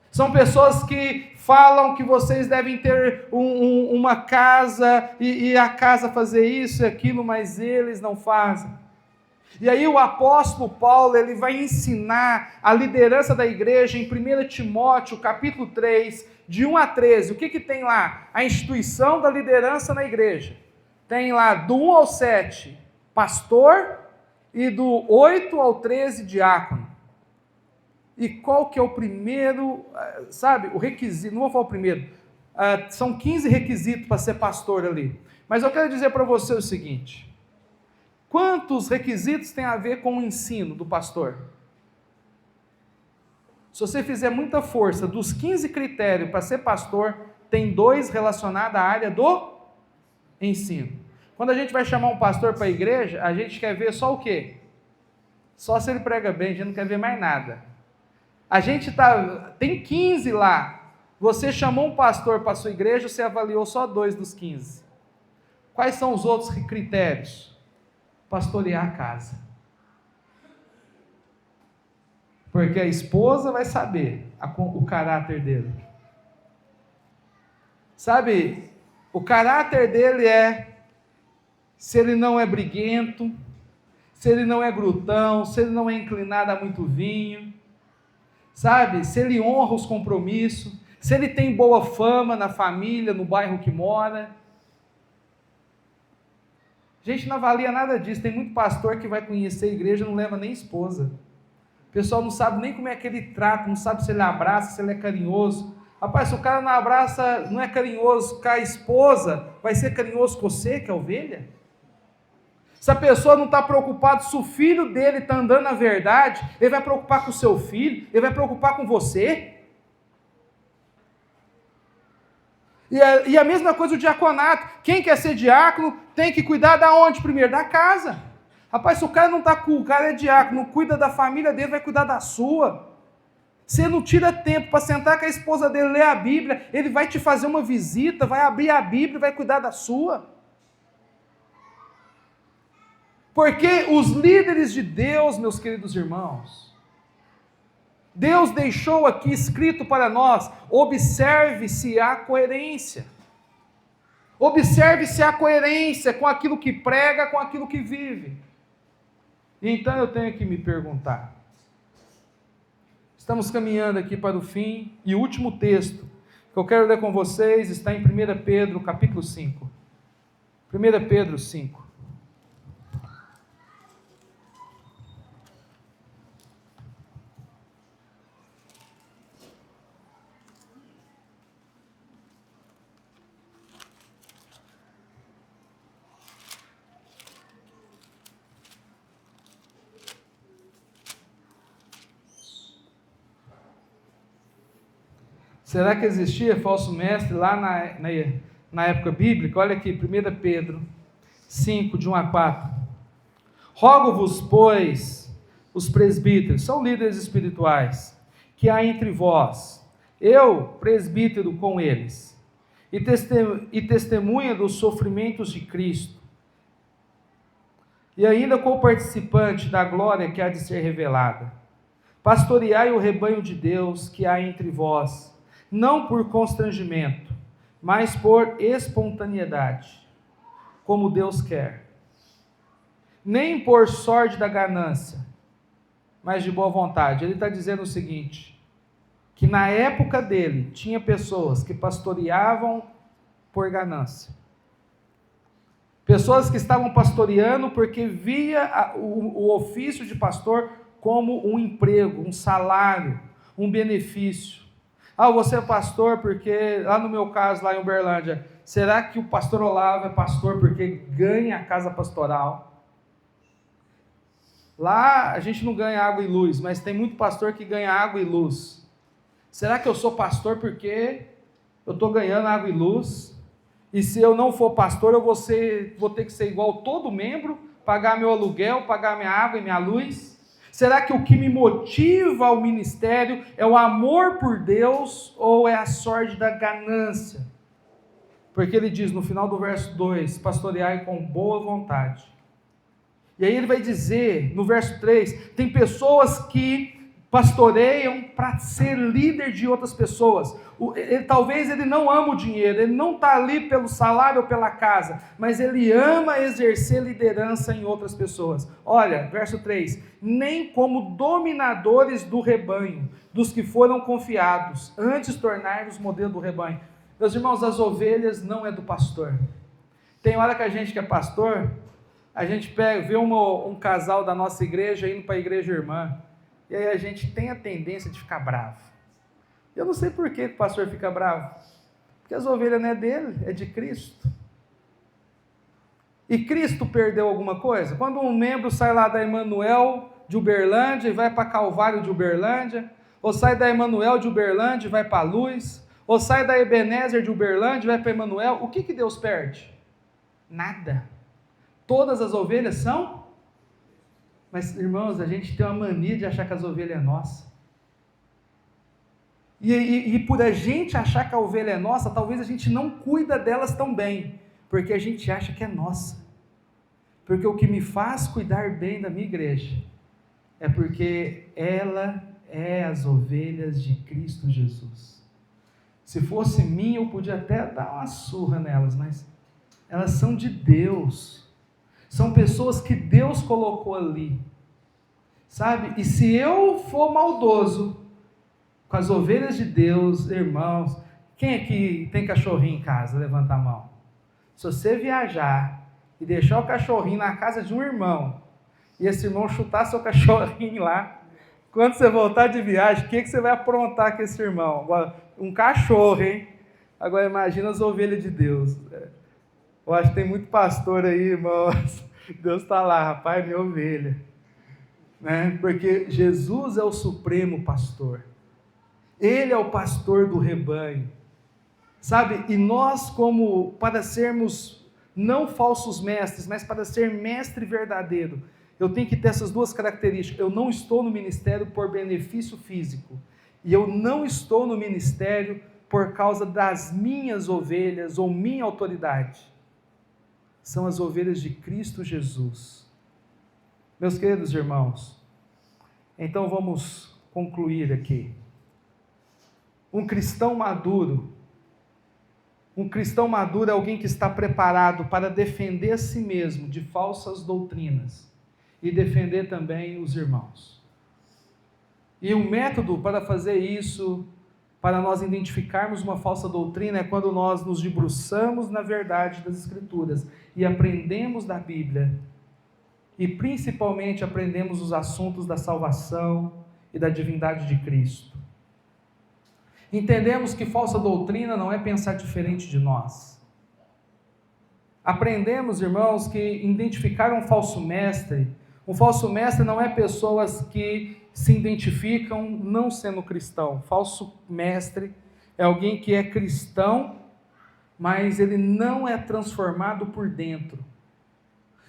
São pessoas que falam que vocês devem ter uma casa e a casa fazer isso e aquilo, mas eles não fazem. E aí o apóstolo Paulo, ele vai ensinar a liderança da igreja em 1 Timóteo, capítulo 3, de 1 a 13. O que tem lá? A instituição da liderança na igreja. Tem lá do 1 ao 7, pastor, e do 8 ao 13, diácono. E qual que é o primeiro, sabe, o requisito, não vou falar o primeiro, são 15 requisitos para ser pastor ali. Mas eu quero dizer para você o seguinte, quantos requisitos tem a ver com o ensino do pastor? Se você fizer muita força, dos 15 critérios para ser pastor, tem 2 relacionados à área do ensino. Quando a gente vai chamar um pastor para a igreja, a gente quer ver só o quê? Só se ele prega bem, a gente não quer ver mais nada. A gente tem 15 lá. Você chamou um pastor para a sua igreja, você avaliou só 2 dos 15. Quais são os outros critérios? Pastorear a casa. Porque a esposa vai saber o caráter dele. Sabe, o caráter dele se ele não é briguento, se ele não é glutão, se ele não é inclinado a muito vinho, sabe, se ele honra os compromissos, se ele tem boa fama na família, no bairro que mora. Gente, não avalia nada disso. Tem muito pastor que vai conhecer a igreja e não leva nem esposa. O pessoal não sabe nem como é que ele trata, não sabe se ele abraça, se ele é carinhoso. Rapaz, se o cara não abraça, não é carinhoso com a esposa, vai ser carinhoso com você, que é ovelha? Se a pessoa não está preocupada se o filho dele está andando na verdade, ele vai preocupar com o seu filho, ele vai preocupar com você. E a mesma coisa o diaconato. Quem quer ser diácono tem que cuidar da onde primeiro? Da casa. Rapaz, se o cara não está com o cara é diácono, não cuida da família dele, vai cuidar da sua. Você não tira tempo para sentar com a esposa dele, ler a Bíblia, ele vai te fazer uma visita, vai abrir a Bíblia, vai cuidar da sua. Porque os líderes de Deus, meus queridos irmãos, Deus deixou aqui escrito para nós, observe-se a coerência. Observe-se a coerência com aquilo que prega, com aquilo que vive. Então eu tenho que me perguntar. Estamos caminhando aqui para o fim, e o último texto que eu quero ler com vocês está em 1 Pedro, capítulo 5. 1 Pedro 5. Será que existia falso mestre lá na época bíblica? Olha aqui, 1 Pedro 5, de 1 a 4. Rogo-vos, pois, os presbíteros, são líderes espirituais, que há entre vós, eu, presbítero com eles, e testemunha dos sofrimentos de Cristo, e ainda co-participante da glória que há de ser revelada. Pastoreai o rebanho de Deus que há entre vós, não por constrangimento, mas por espontaneidade, como Deus quer. Nem por sorte da ganância, mas de boa vontade. Ele está dizendo o seguinte, que na época dele, tinha pessoas que pastoreavam por ganância. Pessoas que estavam pastoreando porque via o ofício de pastor como um emprego, um salário, um benefício. Você é pastor porque, lá no meu caso, lá em Uberlândia, será que o pastor Olavo é pastor porque ganha a casa pastoral? Lá a gente não ganha água e luz, mas tem muito pastor que ganha água e luz. Será que eu sou pastor porque eu estou ganhando água e luz? E se eu não for pastor, eu vou ter que ser igual todo membro, pagar meu aluguel, pagar minha água e minha luz? Será que o que me motiva ao ministério é o amor por Deus ou é a sorte da ganância? Porque ele diz no final do verso 2, pastoreai com boa vontade. E aí ele vai dizer, no verso 3, tem pessoas que pastoreiam para ser líder de outras pessoas. Talvez ele não ama o dinheiro, ele não está ali pelo salário ou pela casa, mas ele ama exercer liderança em outras pessoas. Olha, verso 3, nem como dominadores do rebanho, dos que foram confiados, antes tornar-nos modelo do rebanho. Meus irmãos, as ovelhas não é do pastor. Tem hora que a gente que é pastor, a gente vê um casal da nossa igreja indo para a igreja irmã, e aí a gente tem a tendência de ficar bravo. Eu não sei por que o pastor fica bravo. Porque as ovelhas não é dele, é de Cristo. E Cristo perdeu alguma coisa? Quando um membro sai lá da Emanuel de Uberlândia e vai para Calvário de Uberlândia, ou sai da Emanuel de Uberlândia e vai para a Luz, ou sai da Ebenezer de Uberlândia e vai para Emanuel, o que Deus perde? Nada. Todas as ovelhas são... Mas, irmãos, a gente tem uma mania de achar que as ovelhas é nossa. E por a gente achar que a ovelha é nossa, talvez a gente não cuida delas tão bem, porque a gente acha que é nossa. Porque o que me faz cuidar bem da minha igreja é porque ela é as ovelhas de Cristo Jesus. Se fosse minha, eu podia até dar uma surra nelas, mas elas são de Deus. São pessoas que Deus colocou ali. Sabe? E se eu for maldoso com as ovelhas de Deus, irmãos, quem aqui tem cachorrinho em casa? Levanta a mão. Se você viajar e deixar o cachorrinho na casa de um irmão, e esse irmão chutar seu cachorrinho lá, quando você voltar de viagem, o que você vai aprontar com esse irmão? Um cachorro, hein? Agora imagina as ovelhas de Deus. Eu acho que tem muito pastor aí, irmãos. Deus está lá, rapaz, minha ovelha. Né? Porque Jesus é o supremo pastor. Ele é o pastor do rebanho. Sabe? E nós, como para sermos não falsos mestres, mas para ser mestre verdadeiro, eu tenho que ter essas duas características. Eu não estou no ministério por benefício físico. E eu não estou no ministério por causa das minhas ovelhas ou minha autoridade. São as ovelhas de Cristo Jesus. Meus queridos irmãos, então vamos concluir aqui. Um cristão maduro é alguém que está preparado para defender a si mesmo de falsas doutrinas e defender também os irmãos. E o método para fazer isso, para nós identificarmos uma falsa doutrina, é quando nós nos debruçamos na verdade das Escrituras e aprendemos da Bíblia, e principalmente aprendemos os assuntos da salvação e da divindade de Cristo. Entendemos que falsa doutrina não é pensar diferente de nós. Aprendemos, irmãos, que identificar um falso mestre não é pessoas que se identificam não sendo cristão. Falso mestre é alguém que é cristão, mas ele não é transformado por dentro.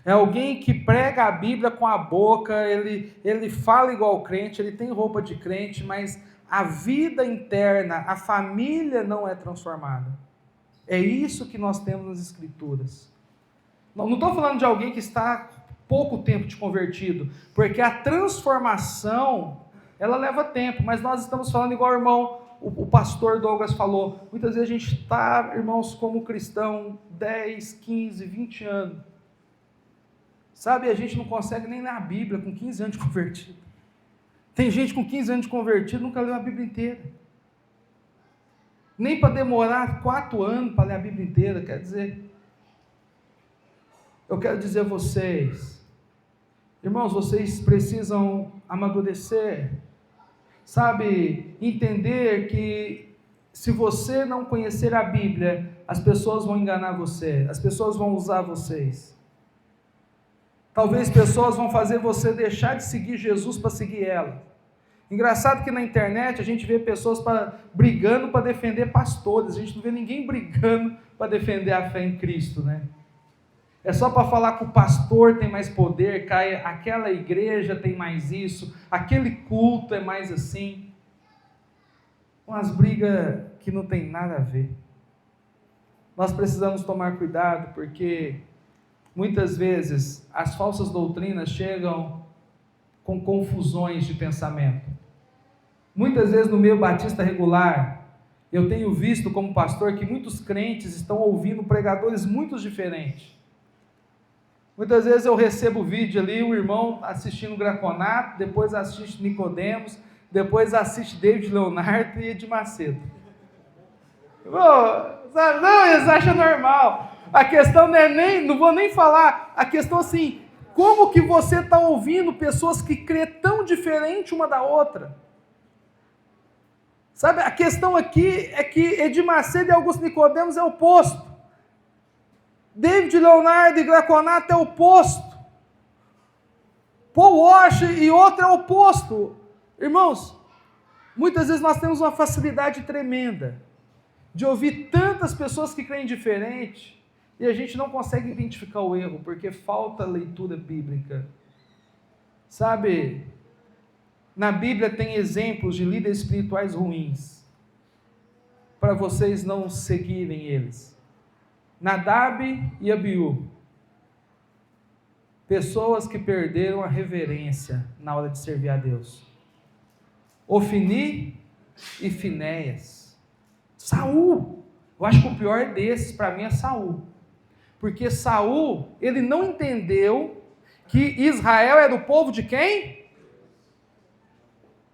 É alguém que prega a Bíblia com a boca, ele fala igual crente, ele tem roupa de crente, mas a vida interna, a família não é transformada. É isso que nós temos nas Escrituras. Não estou falando de alguém que está pouco tempo de convertido, porque a transformação, ela leva tempo, mas nós estamos falando igual o irmão, o pastor Douglas falou, muitas vezes a gente está, irmãos, como cristão, 10, 15, 20 anos, sabe, a gente não consegue nem ler a Bíblia com 15 anos de convertido. Tem gente com 15 anos de convertido, nunca leu a Bíblia inteira. Nem para demorar 4 anos para ler a Bíblia inteira, quer dizer, eu quero dizer a vocês, irmãos, vocês precisam amadurecer, sabe, entender que se você não conhecer a Bíblia, as pessoas vão enganar você, as pessoas vão usar vocês. Talvez pessoas vão fazer você deixar de seguir Jesus para seguir ela. Engraçado que na internet a gente vê pessoas brigando para defender pastores, a gente não vê ninguém brigando para defender a fé em Cristo, né? É só para falar que o pastor tem mais poder, aquela igreja tem mais isso, aquele culto é mais assim. Umas brigas que não tem nada a ver. Nós precisamos tomar cuidado, porque muitas vezes as falsas doutrinas chegam com confusões de pensamento. Muitas vezes no meio batista regular, eu tenho visto como pastor que muitos crentes estão ouvindo pregadores muito diferentes. Muitas vezes eu recebo vídeo ali, o irmão assistindo Graconato, depois assiste Nicodemos, depois assiste David Leonardo e Edir Macedo. Não, eles acham normal. A questão não é nem, não vou nem falar, a questão assim, como que você está ouvindo pessoas que crê tão diferente uma da outra? Sabe, a questão aqui é que Edir Macedo e Augusto Nicodemos é o oposto. David Leonardo e Graconato é o oposto. Paul Washer e outro é o oposto. Irmãos, muitas vezes nós temos uma facilidade tremenda de ouvir tantas pessoas que creem diferente e a gente não consegue identificar o erro, porque falta leitura bíblica. Sabe, na Bíblia tem exemplos de líderes espirituais ruins, para vocês não seguirem eles. Nadab e Abiú, pessoas que perderam a reverência na hora de servir a Deus. Ofni e Finéias, Saul. Eu acho que o pior desses para mim é Saul. Porque Saul, ele não entendeu que Israel era o povo de quem?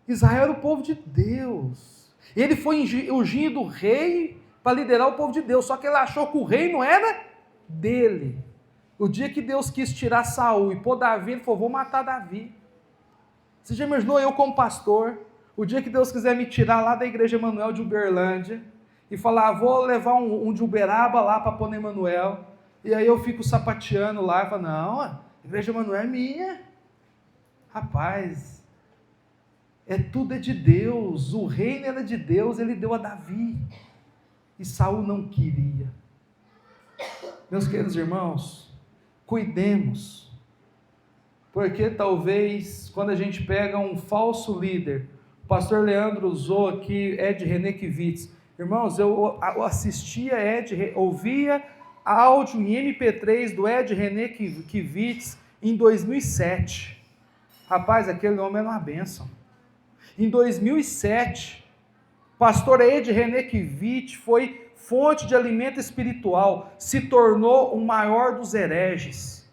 Israel era o povo de Deus. Ele foi ungido rei para liderar o povo de Deus, só que ele achou que o rei não era dele. O dia que Deus quis tirar Saul e pôr Davi, ele falou, vou matar Davi. Você já imaginou eu como pastor, o dia que Deus quiser me tirar lá da igreja Emanuel de Uberlândia, e falar, vou levar um de Uberaba lá para pôr no Emanuel, e aí eu fico sapateando lá, e falo, não, a igreja Emanuel é minha. Rapaz, tudo é de Deus, o reino era de Deus, ele deu a Davi, e Saul não queria. Meus queridos irmãos, cuidemos, porque talvez, quando a gente pega um falso líder, o pastor Leandro usou aqui Ed René Kivitz. Irmãos, eu assistia ouvia áudio em MP3 do Ed René Kivitz em 2007. Rapaz, aquele homem era uma bênção. Em 2007, pastor Ed René Kivitz foi fonte de alimento espiritual, se tornou o maior dos hereges.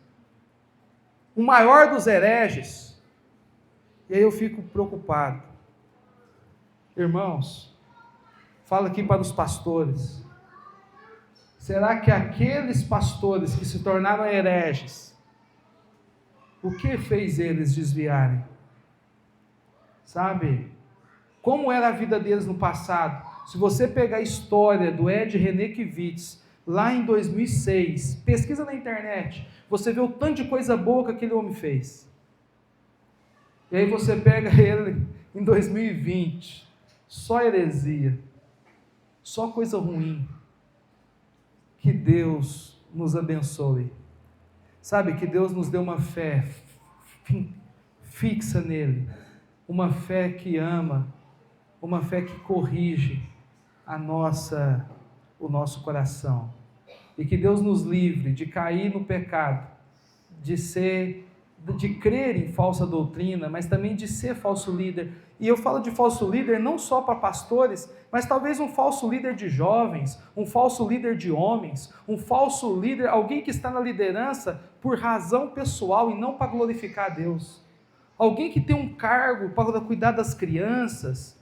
O maior dos hereges. E aí eu fico preocupado. Irmãos, falo aqui para os pastores. Será que aqueles pastores que se tornaram hereges, o que fez eles desviarem? Sabe? Como era a vida deles no passado? Se você pegar a história do Ed René Kivitz, lá em 2006, pesquisa na internet, você vê o tanto de coisa boa que aquele homem fez. E aí você pega ele em 2020, só heresia, só coisa ruim. Que Deus nos abençoe. Sabe, que Deus nos dê uma fé fixa nele, uma fé que ama, uma fé que corrige o nosso coração. E que Deus nos livre de cair no pecado, de crer em falsa doutrina, mas também de ser falso líder. E eu falo de falso líder não só para pastores, mas talvez um falso líder de jovens, um falso líder de homens, um falso líder, alguém que está na liderança por razão pessoal e não para glorificar a Deus. Alguém que tem um cargo para cuidar das crianças,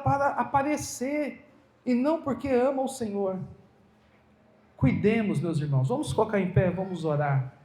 para aparecer, e não porque ama o Senhor. Cuidemos, meus irmãos. Vamos colocar em pé, vamos orar.